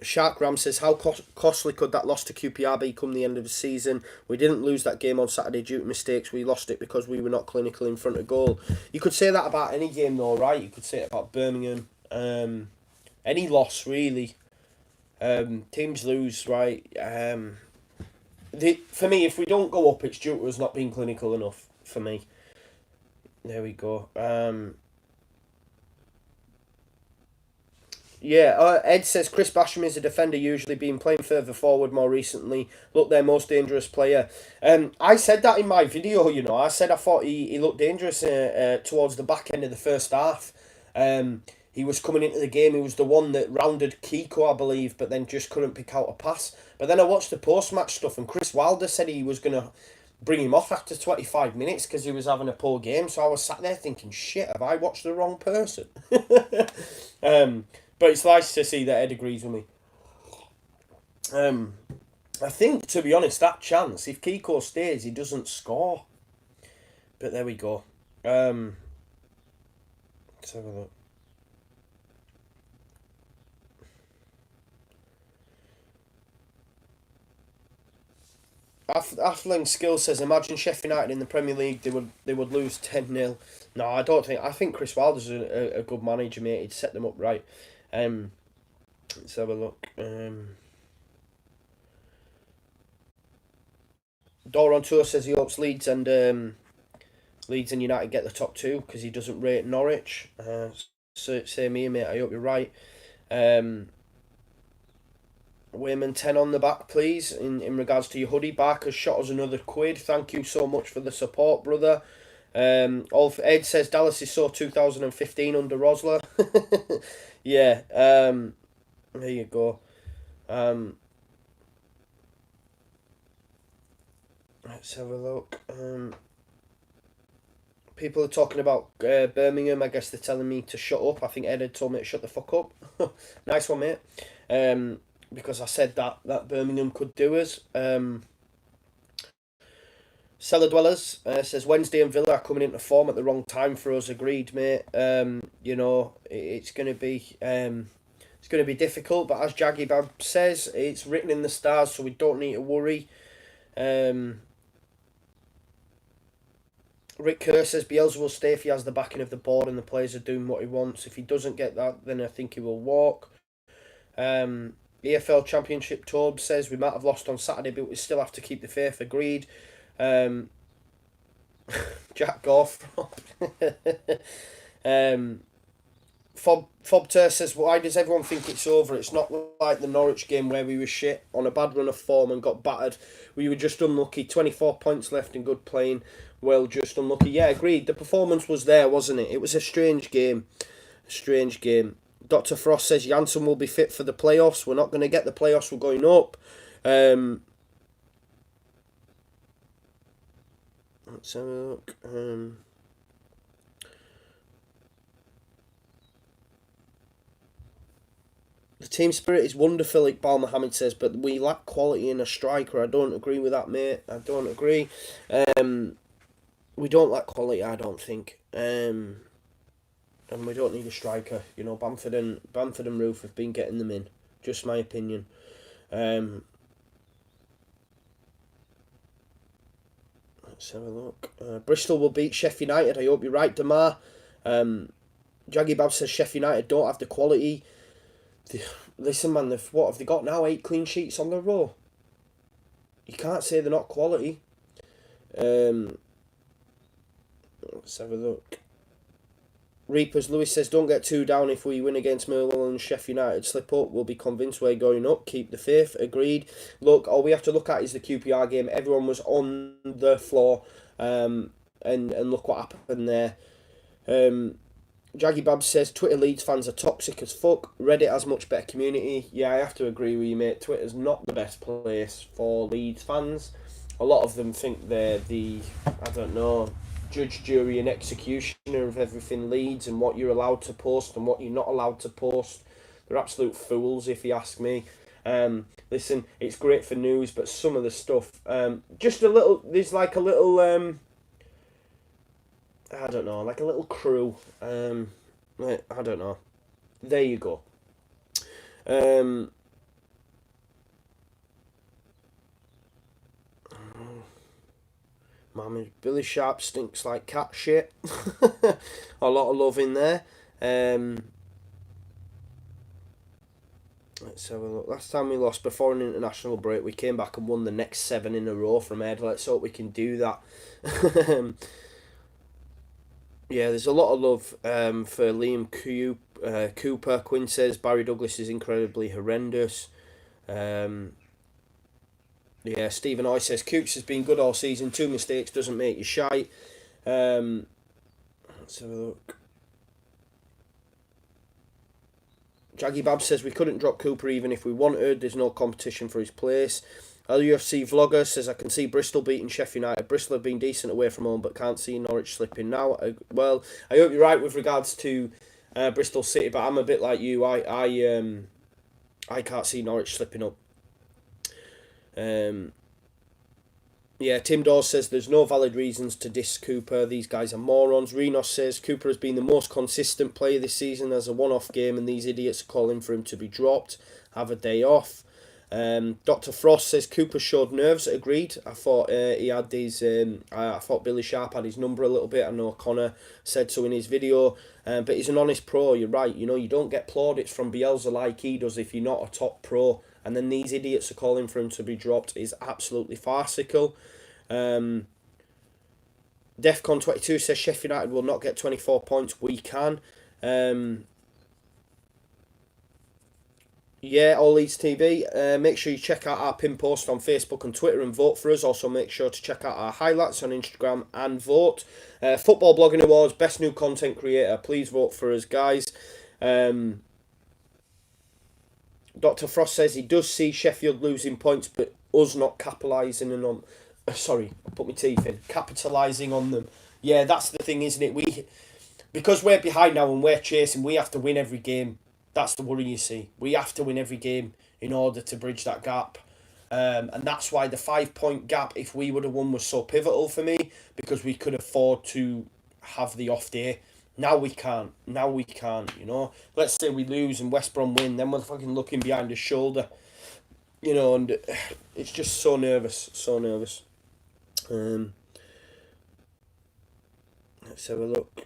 Shark Ram says, how costly could that loss to QPR be come the end of the season? We didn't lose that game on Saturday due to mistakes. We lost it because we were not clinical in front of goal. You could say that about any game though, right? You could say it about Birmingham. Any loss, really. Teams lose, right? For me, if we don't go up, it's due to us not being clinical enough, for me. There we go. Ed says Chris Basham is a defender, usually been playing further forward more recently. Look, their most dangerous player. I said that in my video, you know. I said I thought he looked dangerous towards the back end of the first half. He was coming into the game. He was the one that rounded Kiko, I believe, but then just couldn't pick out a pass. But then I watched the post-match stuff, and Chris Wilder said he was going to bring him off after 25 minutes because he was having a poor game. So I was sat there thinking, shit, have I watched the wrong person? But it's nice to see that Ed agrees with me. I think, to be honest, that chance, if Kiko stays, he doesn't score. But there we go. Let's have a look. Athling Skill says, imagine Sheffield United in the Premier League, they would lose 10-0. No, I don't think. I think Chris Wilder's a good manager, mate. He'd set them up right. Let's have a look. Doron Tour says he hopes Leeds and United get the top two because he doesn't rate Norwich. So same here, mate. I hope you're right. Wainman 10 on the back, please. In regards to your hoodie, Barker's shot us another £1. Thank you so much for the support, brother. Ed says Dallas is so 2015 under Rosler. Yeah. There you go. Let's have a look. People are talking about Birmingham. I guess they're telling me to shut up. I think Ed had told me to shut the fuck up. Nice one, mate. Because I said that Birmingham could do us. Cellar Dwellers says Wednesday and Villa are coming into form at the wrong time for us. Agreed, mate. It's going to be difficult, but as Jaggy Bab says, it's written in the stars, so we don't need to worry. Rick Kerr says Bielsa will stay if he has the backing of the board and the players are doing what he wants. If he doesn't get that, then I think he will walk. EFL Championship Tobe says we might have lost on Saturday, but we still have to keep the faith. Agreed. Jack Goff. Fobter says, why does everyone think it's over? It's not like the Norwich game where we were shit on a bad run of form and got battered. We were just unlucky. 24 points left and good playing. Well, just unlucky. Yeah, agreed. The performance was there, wasn't it? It was a strange game. Dr. Frost says Janssen will be fit for the playoffs. We're not going to get the playoffs. We're going up. Let's have a look. The team spirit is wonderful, Iqbal Mohammed says, but we lack quality in a striker. I don't agree with that, mate. I don't agree. We don't lack quality, I don't think. And we don't need a striker. You know, Bamford and Roof have been getting them in. Just my opinion. Let's have a look. Bristol will beat Sheffield United. I hope you're right, Damar. Jaggy Bab says Sheffield United don't have the quality. Listen, man, what have they got now? 8 clean sheets on the row. You can't say they're not quality. Let's have a look. Reapers Lewis says, don't get too down if we win against Millwall and Sheffield United slip up. We'll be convinced we're going up. Keep the faith. Agreed. Look, all we have to look at is the QPR game. Everyone was on the floor, and look what happened there. Jaggy Babs says, Twitter Leeds fans are toxic as fuck. Reddit has much better community. Yeah, I have to agree with you, mate. Twitter's not the best place for Leeds fans. A lot of them think they're the, I don't know, judge, jury and executioner of everything Leeds and what you're allowed to post and what you're not allowed to post. They're absolute fools, if you ask me. Listen, it's great for news, but some of the stuff, just a little, there's like a little, I don't know, like a little crew. I don't know. There you go. Mummy, Billy Sharp stinks like cat shit. A lot of love in there. Let's have a look. Last time we lost before an international break, we came back and won the next 7 in a row from Ed. Let's hope we can do that. Yeah, there's a lot of love for Liam Cooper. Quinn says Barry Douglas is incredibly horrendous. Yeah, Stephen I says Cooks has been good all season. 2 mistakes doesn't make you shite. Let's have a look. Jaggy Bab says we couldn't drop Cooper even if we wanted. There's no competition for his place. LUFC Vlogger says I can see Bristol beating Sheffield United. Bristol have been decent away from home, but can't see Norwich slipping now. Well, I hope you're right with regards to Bristol City, but I'm a bit like you. I can't see Norwich slipping up. Yeah, Tim Dawes says there's no valid reasons to diss Cooper. These guys are morons. Renos says Cooper has been the most consistent player this season as a one-off game, and these idiots are calling for him to be dropped. Have a day off. Dr. Frost says Cooper showed nerves. Agreed. I thought he had these. I thought Billy Sharp had his number a little bit. I know Conor said so in his video. But he's an honest pro. You're right. You know, you don't get plaudits from Bielsa like he does if you're not a top pro. And then these idiots are calling for him to be dropped is absolutely farcical. Defcon22 says Sheffield United will not get 24 points. We can. Yeah, All Leeds TV. Make sure you check out our pin post on Facebook and Twitter and vote for us. Also, make sure to check out our highlights on Instagram and vote. Football Blogging Awards, Best New Content Creator. Please vote for us, guys. Dr. Frost says he does see Sheffield losing points, but us not capitalising on... Sorry, I put my teeth in. Capitalising on them. Yeah, that's the thing, isn't it? Because we're behind now and we're chasing, we have to win every game. That's the worry, you see. We have to win every game in order to bridge that gap. And that's why the 5-point gap, if we would have won, was so pivotal for me, because we could afford to have the off day. Now we can't. Now we can't, you know. Let's say we lose and West Brom win, then we're fucking looking behind his shoulder. You know, and it's just so nervous. So nervous. Let's have a look.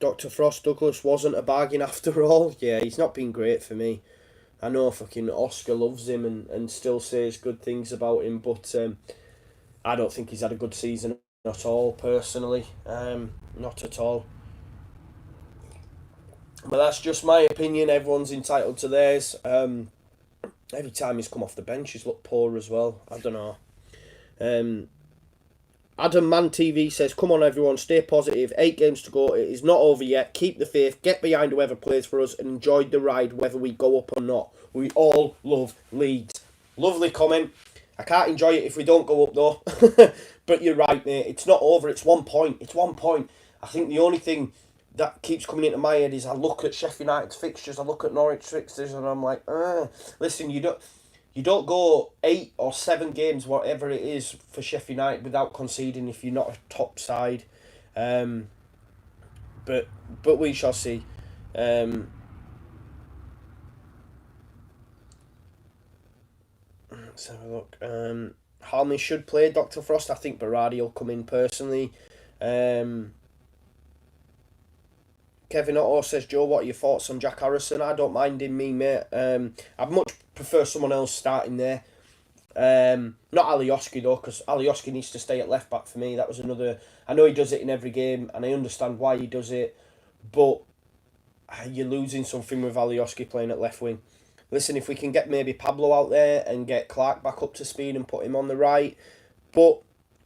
Dr. Frost, Douglas wasn't a bargain after all. Yeah, he's not been great for me. I know fucking Oscar loves him and still says good things about him, but I don't think he's had a good season at all, personally. Not at all. But that's just my opinion. Everyone's entitled to theirs. Every time he's come off the bench, he's looked poor as well. I don't know. Adam Man TV says, come on everyone, stay positive. 8 games to go. It is not over yet. Keep the faith. Get behind whoever plays for us and enjoy the ride whether we go up or not. We all love Leeds. Lovely comment. I can't enjoy it if we don't go up though. But you're right, mate. It's not over. It's 1 point. It's 1 point. I think the only thing that keeps coming into my head is I look at Sheffield United's fixtures, I look at Norwich fixtures, and I'm like, listen, you don't go 8 or 7 games, whatever it is, for Sheffield United without conceding if you're not a top side. But we shall see. Let's have a look. Halmy should play, Dr. Frost. I think Berardi will come in personally. Kevin Otto says, Joe, what are your thoughts on Jack Harrison? I don't mind him, mate. I'd much prefer someone else starting there. Not Alioski, though, because Alioski needs to stay at left back for me. That was another... I know he does it in every game, and I understand why he does it, but you're losing something with Alioski playing at left wing. Listen, if we can get maybe Pablo out there and get Clark back up to speed and put him on the right. But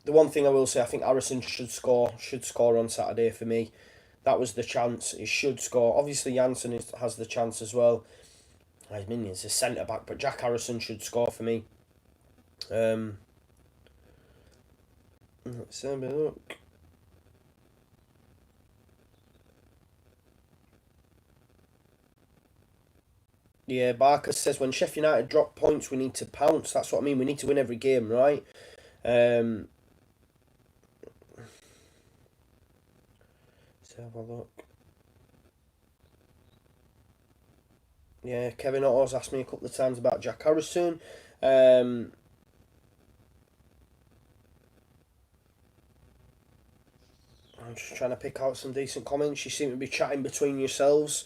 the one thing I will say, I think Harrison should score on Saturday for me. That was the chance. He should score. Obviously, Janssen has the chance as well. I mean, he's a centre-back, but Jack Harrison should score for me. Let's have a look. Yeah, Barker says, when Sheffield United drop points, we need to pounce. That's what I mean. We need to win every game, right? Let's have a look. Yeah, Kevin Otto's asked me a couple of times about Jack Harrison. I'm just trying to pick out some decent comments. You seem to be chatting between yourselves.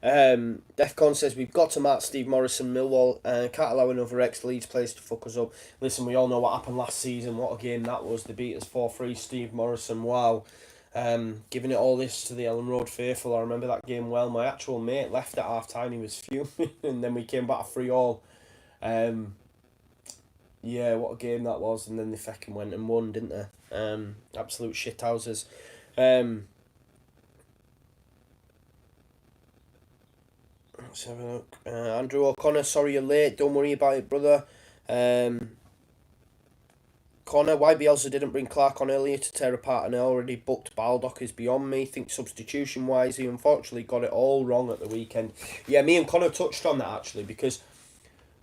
Defcon says, we've got to mark Steve Morrison, Millwall. Can't allow another ex-Leeds players to fuck us up. Listen, we all know what happened last season. What a game that was. They beat us 4-3. Steve Morrison, wow. Giving it all this to the Ellen Road faithful. I remember that game well. My actual mate left at half time. He was fuming, and then we came back a 3-3. Yeah, what a game that was. And then they fucking went and won, didn't they? Absolute shithouses. Let's have a look. Andrew O'Connor, sorry you're late. Don't worry about it, brother. Conor, why Bielsa didn't bring Clark on earlier to tear apart an already booked Baldock is beyond me. Think substitution-wise, he unfortunately got it all wrong at the weekend. Yeah, me and Conor touched on that, actually, because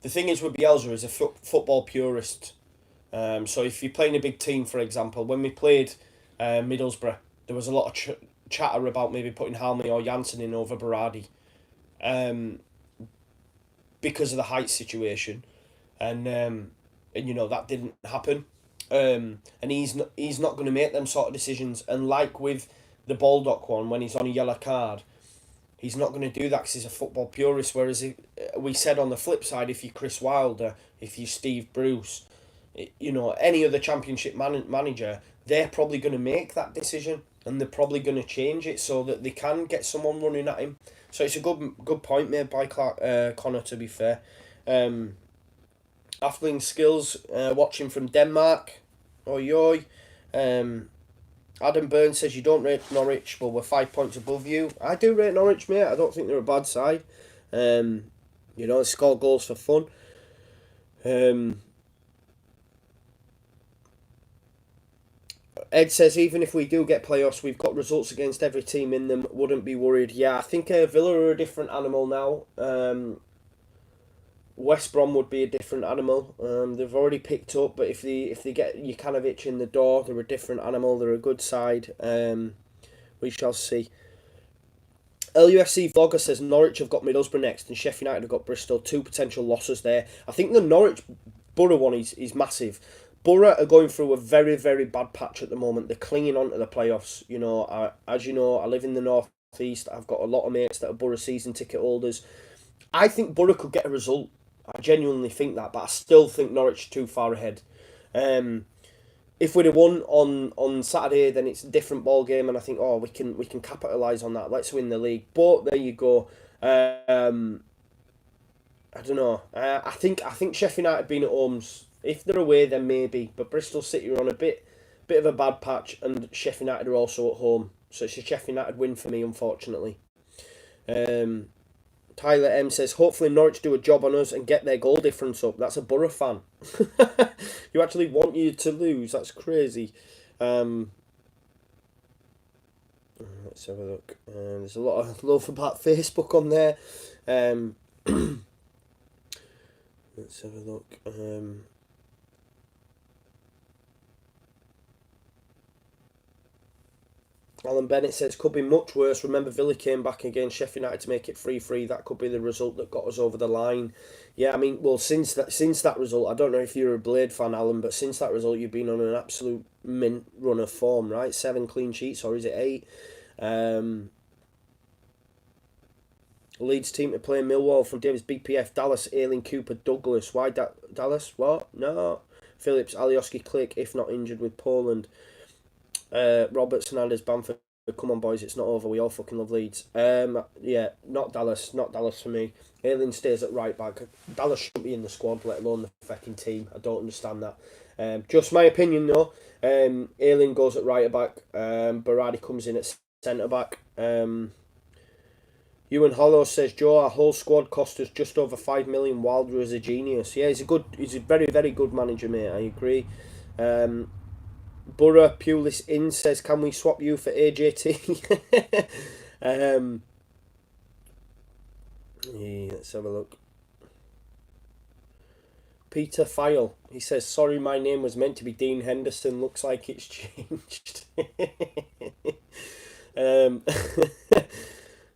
the thing is with Bielsa is a football purist. So if you're playing a big team, for example, when we played Middlesbrough, there was a lot of chatter about maybe putting Halme or Janssen in over Berardi, because of the height situation, and you know that didn't happen, and he's not going to make them sort of decisions. And like with the Baldock one, when he's on a yellow card, he's not going to do that because he's a football purist. Whereas we said on the flip side, if you're Chris Wilder, if you're Steve Bruce, you know, any other Championship manager, they're probably going to make that decision and they're probably going to change it so that they can get someone running at him. So it's a good point made by Conor, to be fair. Athling Skills, watching from Denmark. Oi oi. Adam Burns says you don't rate Norwich, but we're 5 points above you. I do rate Norwich, mate. I don't think they're a bad side. You know, they score goals for fun. Ed says even if we do get playoffs, we've got results against every team in them. Wouldn't be worried. Yeah, I think Villa are a different animal now. West Brom would be a different animal. They've already picked up, but if they get Jukanovic in the door, they're a different animal. They're a good side. We shall see. LUFC Vlogger says Norwich have got Middlesbrough next and Sheffield United have got Bristol. 2 potential losses there. I think the Norwich Borough one is massive. Borough are going through a very, very bad patch at the moment. They're clinging on to the playoffs. You know, as you know, I live in the North East. I've got a lot of mates that are Borough season ticket holders. I think Borough could get a result. I genuinely think that, but I still think Norwich are too far ahead. If we'd have won on Saturday, then it's a different ball game, and I think we can capitalise on that. Let's win the league. But there you go. I don't know. I think Sheffield United being at home's, if they're away, then maybe. But Bristol City are on a bit of a bad patch, and Sheffield United are also at home, so it's a Sheffield United win for me, unfortunately. Tyler M says, hopefully Norwich do a job on us and get their goal difference up. That's a Borough fan. You actually want you to lose. That's crazy. Let's have a look. There's a lot of love about Facebook on there. Let's have a look. Alan Bennett says, could be much worse. Remember, Villa came back against Sheffield United to make it 3-3. That could be the result that got us over the line. Yeah, I mean, well, since that result, I don't know if you're a Blade fan, Alan, but since that result, you've been on an absolute mint run of form, right? 7 clean sheets, or is it 8? Leeds team to play Millwall from Davis, BPF, Dallas, Ayling, Cooper, Douglas. Why Dallas? What? No. Phillips, Alioski, Click, if not injured with Poland. Roberts, Hernandez, Bamford. Come on, boys, it's not over. We all fucking love Leeds. Yeah, not Dallas for me. Ayling stays at right back. Dallas shouldn't be in the squad, let alone the fucking team. I don't understand that. Just my opinion, though. Ayling goes at right back. Berardi comes in at centre back. Ewan Hollow says, Joe, our whole squad cost us just over 5 million. Wilder is a genius. Yeah, he's a very, very good manager, mate. I agree. Borough Pulis In says, can we swap you for AJT? Yeah, let's have a look. Peter File, he says, sorry, my name was meant to be Dean Henderson. Looks like it's changed.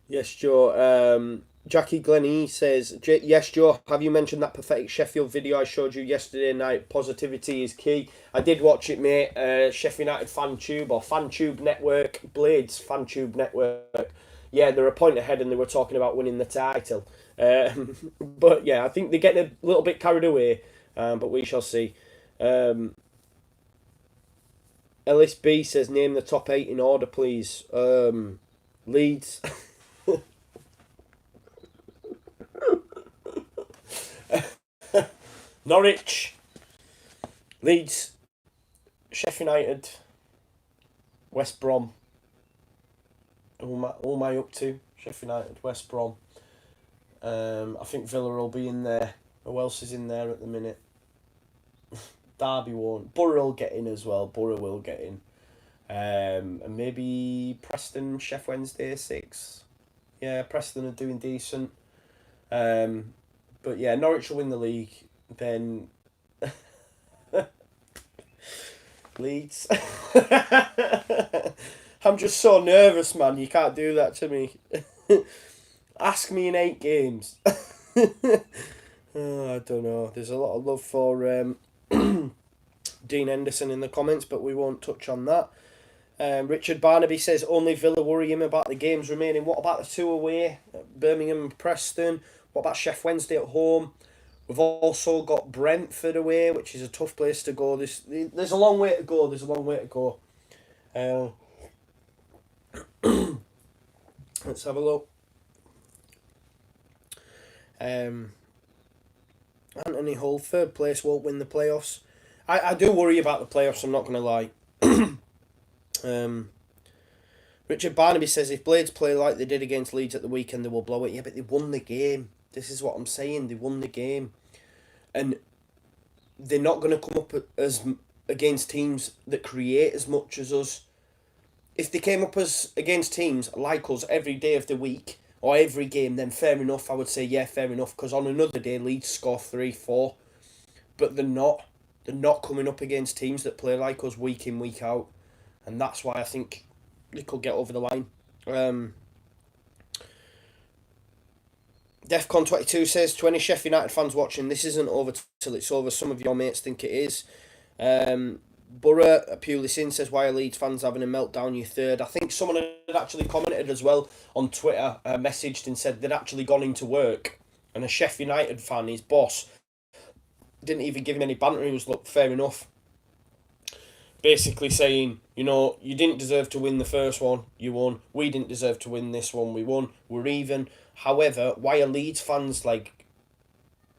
Yes, Joe. Jackie Glennie says, yes, Joe, have you mentioned that pathetic Sheffield video I showed you yesterday night? Positivity is key. I did watch it, mate. Sheffield United FanTube or FanTube Network, Blades FanTube Network. Yeah, they're a point ahead and they were talking about winning the title. But yeah, I think they're getting a little bit carried away, but we shall see. Ellis B says, name the top 8 in order, please. Leeds. Norwich, Leeds, Sheffield United, West Brom. Who am I up to? Sheffield United, West Brom. I think Villa will be in there. Who else is in there at the minute? Derby won't. Borough will get in as well. Borough will get in. And maybe Preston, Sheff Wednesday 6. Yeah, Preston are doing decent. But yeah, Norwich will win the league. Then Leeds. I'm just so nervous, man. You can't do that to me. Ask me in 8 games. Oh, I don't know. There's a lot of love for Dean Henderson in the comments, but we won't touch on that. Richard Barnaby says only Villa worry him about the games remaining. What about the 2 away? Birmingham and Preston. What about Sheff Wednesday at home? We've also got Brentford away, which is a tough place to go. There's a long way to go. Let's have a look. Anthony Hull, 3rd place, won't win the playoffs. I do worry about the playoffs, I'm not going to lie. Richard Barnaby says if Blades play like they did against Leeds at the weekend, they will blow it. Yeah, but they won the game. This is what I'm saying. They won the game. And they're not going to come up as against teams that create as much as us. If they came up as against teams like us every day of the week or every game, then fair enough. I would say, yeah, fair enough. Because on another day, Leeds score 3, 4. But they're not. They're not coming up against teams that play like us week in, week out. And that's why I think they could get over the line. Defcon22 says, to any Sheffield United fans watching, this isn't over till it's over. Some of your mates think it is. Borough, purely sin, says, why are Leeds fans having a meltdown? You're 3rd. I think someone had actually commented as well on Twitter, messaged and said they'd actually gone into work. And a Sheffield United fan, his boss, didn't even give him any banter. He was, look, fair enough. Basically saying, you know, you didn't deserve to win the first one, you won. We didn't deserve to win this one, we won. We're even. However, why are Leeds fans, like,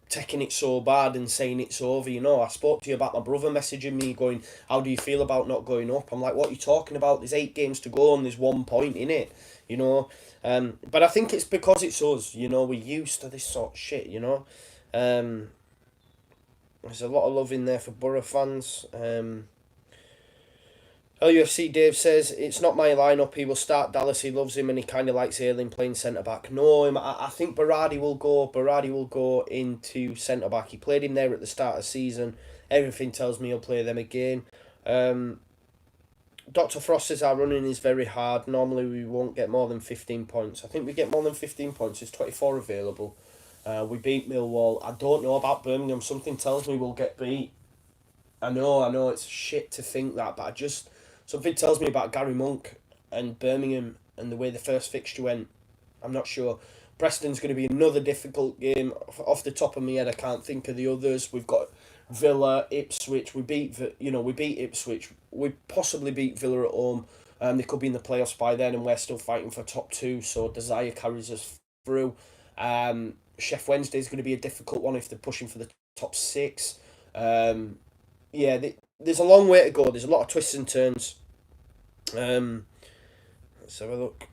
taking it so bad and saying it's over? You know, I spoke to you about my brother messaging me going, how do you feel about not going up? I'm like, what are you talking about? There's 8 games to go and there's 1 point in it, you know. But I think it's because it's us, you know, we're used to this sort of shit, you know. There's a lot of love in there for Borough fans. LUFC Dave says, it's not my lineup, he will start Dallas, he loves him and he kind of likes Ayling playing centre-back. No, I think Berardi will go into centre-back. He played him there at the start of the season. Everything tells me he'll play them again. Dr. Frost says our running is very hard. Normally we won't get more than 15 points. I think we get more than 15 points. There's 24 available. We beat Millwall. I don't know about Birmingham. Something tells me we'll get beat. I know, it's shit to think that, but something tells me about Gary Monk and Birmingham and the way the first fixture went. I'm not sure. Preston's going to be another difficult game. Off the top of my head, I can't think of the others. We've got Villa, Ipswich. We beat Ipswich. We possibly beat Villa at home. They could be in the playoffs by then, and we're still fighting for top 2. So desire carries us through. Sheff Wednesday is going to be a difficult one if they're pushing for the top 6. There's a long way to go. There's a lot of twists and turns. Let's have a look.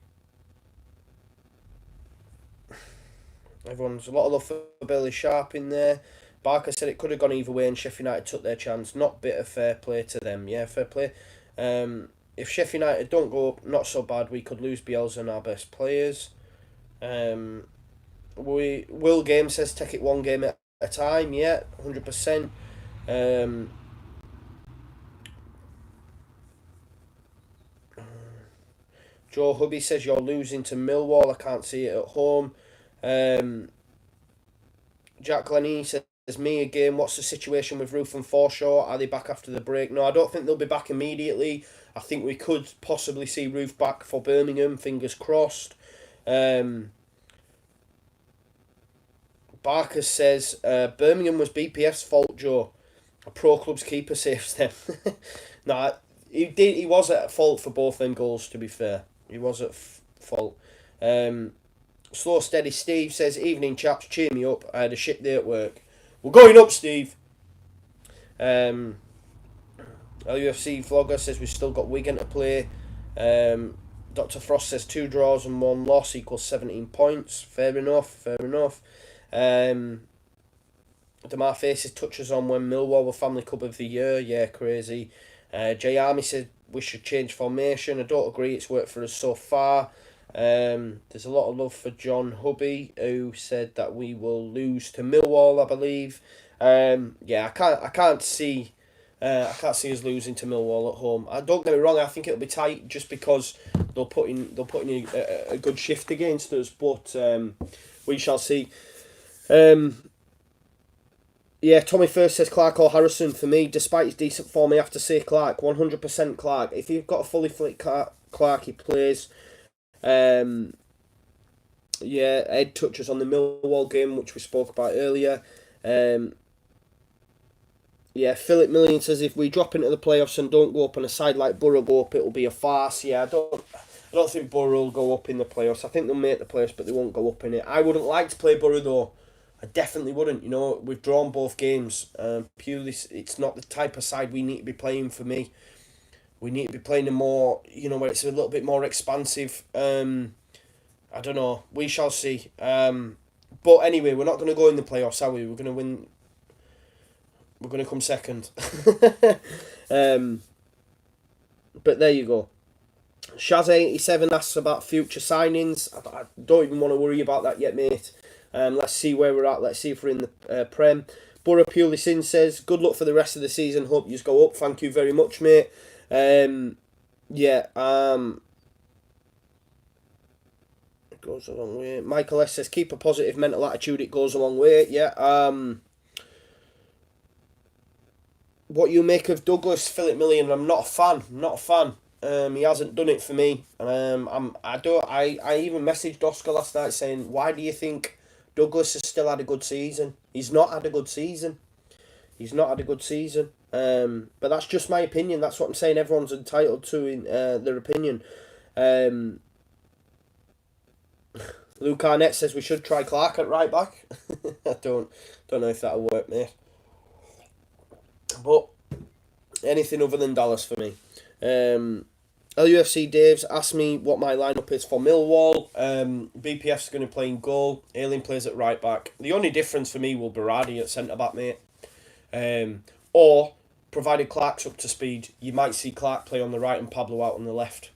Everyone's a lot of love for Billy Sharp in there. Barker said it could have gone either way and Sheffield United took their chance. Not bit of fair play to them. Yeah, fair play. If Sheffield United don't go up, not so bad. We could lose Bielsa and our best players. Will Game says take it 1 game at a time. Yeah, 100%. Joe Hubby says you're losing to Millwall. I can't see it at home. Jack Lenny says me again. What's the situation with Roof and Forshaw? Are they back after the break? No, I don't think they'll be back immediately. I think we could possibly see Roof back for Birmingham. Fingers crossed. Barker says Birmingham was BPF's fault, Joe. A pro club's keeper saves them. Nah, he was at fault for both them goals, to be fair. He was at fault. Slow Steady Steve says, evening chaps, cheer me up. I had a shit day at work. We're going up, Steve. LUFC Vlogger says we've still got Wigan to play. Dr. Frost says 2 draws and 1 loss equals 17 points. Fair enough. Demar Faces touches on when Millwall were Family Club of the Year. Yeah, crazy. J Army said we should change formation. I don't agree. It's worked for us so far. There's a lot of love for John Hubby, who said that we will lose to Millwall, I believe. Yeah, I can't see us losing to Millwall at home. Don't get me wrong. I think it'll be tight just because they'll put in a good shift against us. But we shall see. Yeah, Tommy first says Clark or Harrison. For me, despite his decent form, I have to say Clark. 100% Clark. If you've got a fully fit Clark, he plays. Yeah, Ed touches on the Millwall game, which we spoke about earlier. Yeah, Philip Million says if we drop into the playoffs and don't go up on a side like Borough go up, it'll be a farce. Yeah, I don't think Borough will go up in the playoffs. I think they'll make the playoffs, but they won't go up in it. I wouldn't like to play Borough though. I definitely wouldn't. You know, we've drawn both games. Purely, it's not the type of side we need to be playing for me. We need to be playing a more, you know, where it's a little bit more expansive. I don't know. We shall see. But anyway, we're not going to go in the playoffs, are we? We're going to win. We're going to come second. But there you go. Shaz87 asks about future signings. I don't even want to worry about that yet, mate. Let's see where we're at. Let's see if we're in the Prem. Borough Purely Sin says, good luck for the rest of the season. Hope you go up. Thank you very much, mate. Yeah. It goes a long way. Michael S says, keep a positive mental attitude. It goes a long way. Yeah. What you make of Douglas, Philip Million? I'm not a fan. Not a fan. He hasn't done it for me. I even messaged Oscar last night saying, why do you think Douglas has still had a good season? He's not had a good season. But that's just my opinion. That's what I'm saying. Everyone's entitled to their opinion. Luke Arnett says we should try Clark at right back. I don't know if that'll work, mate. But anything other than Dallas for me. LUFC Dave's asked me what my lineup is for Millwall. BPF's going to play in goal. Ailing plays at right back. The only difference for me will be Berardi at centre back, mate. Or, provided Clark's up to speed, you might see Clark play on the right and Pablo out on the left.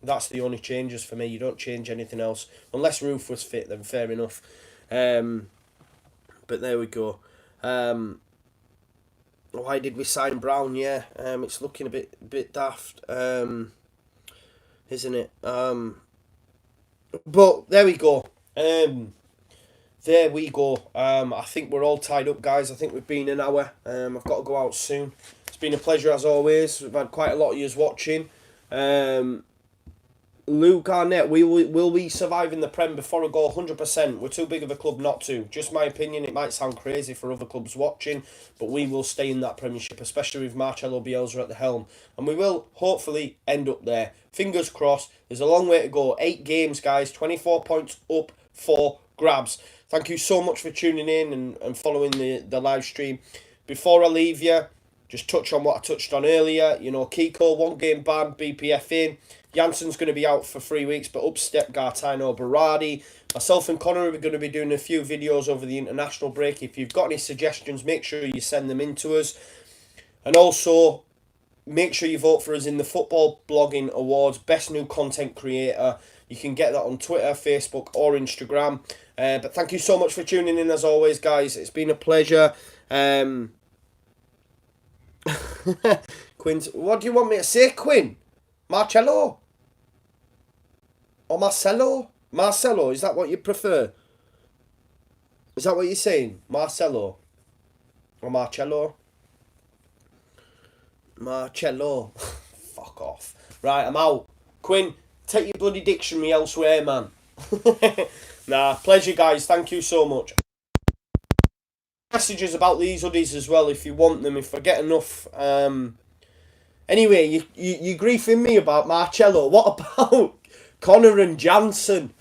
That's the only changes for me. You don't change anything else. Unless Roof was fit, then fair enough. But there we go. Why did we sign Brown? Yeah, it's looking a bit daft, isn't it? But there we go. I think we're all tied up, guys. I think we've been an hour. I've got to go out soon. It's been a pleasure as always. We've had quite a lot of yous watching. Luke Arnett, will we survive in the Prem before I go? 100%. We're too big of a club not to. Just my opinion. It might sound crazy for other clubs watching, but we will stay in that Premiership, especially with Marcelo Bielsa at the helm. And we will hopefully end up there. Fingers crossed. There's a long way to go. 8 games, guys. 24 points up for grabs. Thank you so much for tuning in and following the live stream. Before I leave you, just touch on what I touched on earlier. You know, Kiko, 1 game ban, BPF in. Jansen's going to be out for 3 weeks, but up step Gaetano Berardi. Myself and Conor are going to be doing a few videos over the international break. If you've got any suggestions, make sure you send them in to us. And also, make sure you vote for us in the Football Blogging Awards, Best New Content Creator. You can get that on Twitter, Facebook or Instagram. But thank you so much for tuning in as always, guys. It's been a pleasure. Quinn, what do you want me to say, Quinn? Marcello? Or Marcelo? Marcelo, is that what you prefer? Is that what you're saying? Marcelo? Or Marcello? Marcello. Fuck off. Right, I'm out. Quinn, take your bloody dictionary elsewhere, man. Nah, pleasure, guys. Thank you so much. Messages about these hoodies as well, if you want them, if I get enough. Anyway, you griefing me about Marcello. What about Conor and Jansen?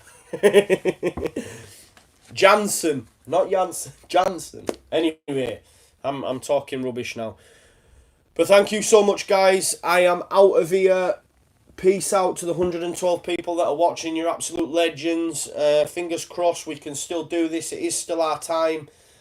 Jansen, not Jansen. Jansen. Anyway, I'm talking rubbish now. But thank you so much, guys. I am out of here. Peace out to the 112 people that are watching. You're absolute legends. Fingers crossed we can still do this. It is still our time.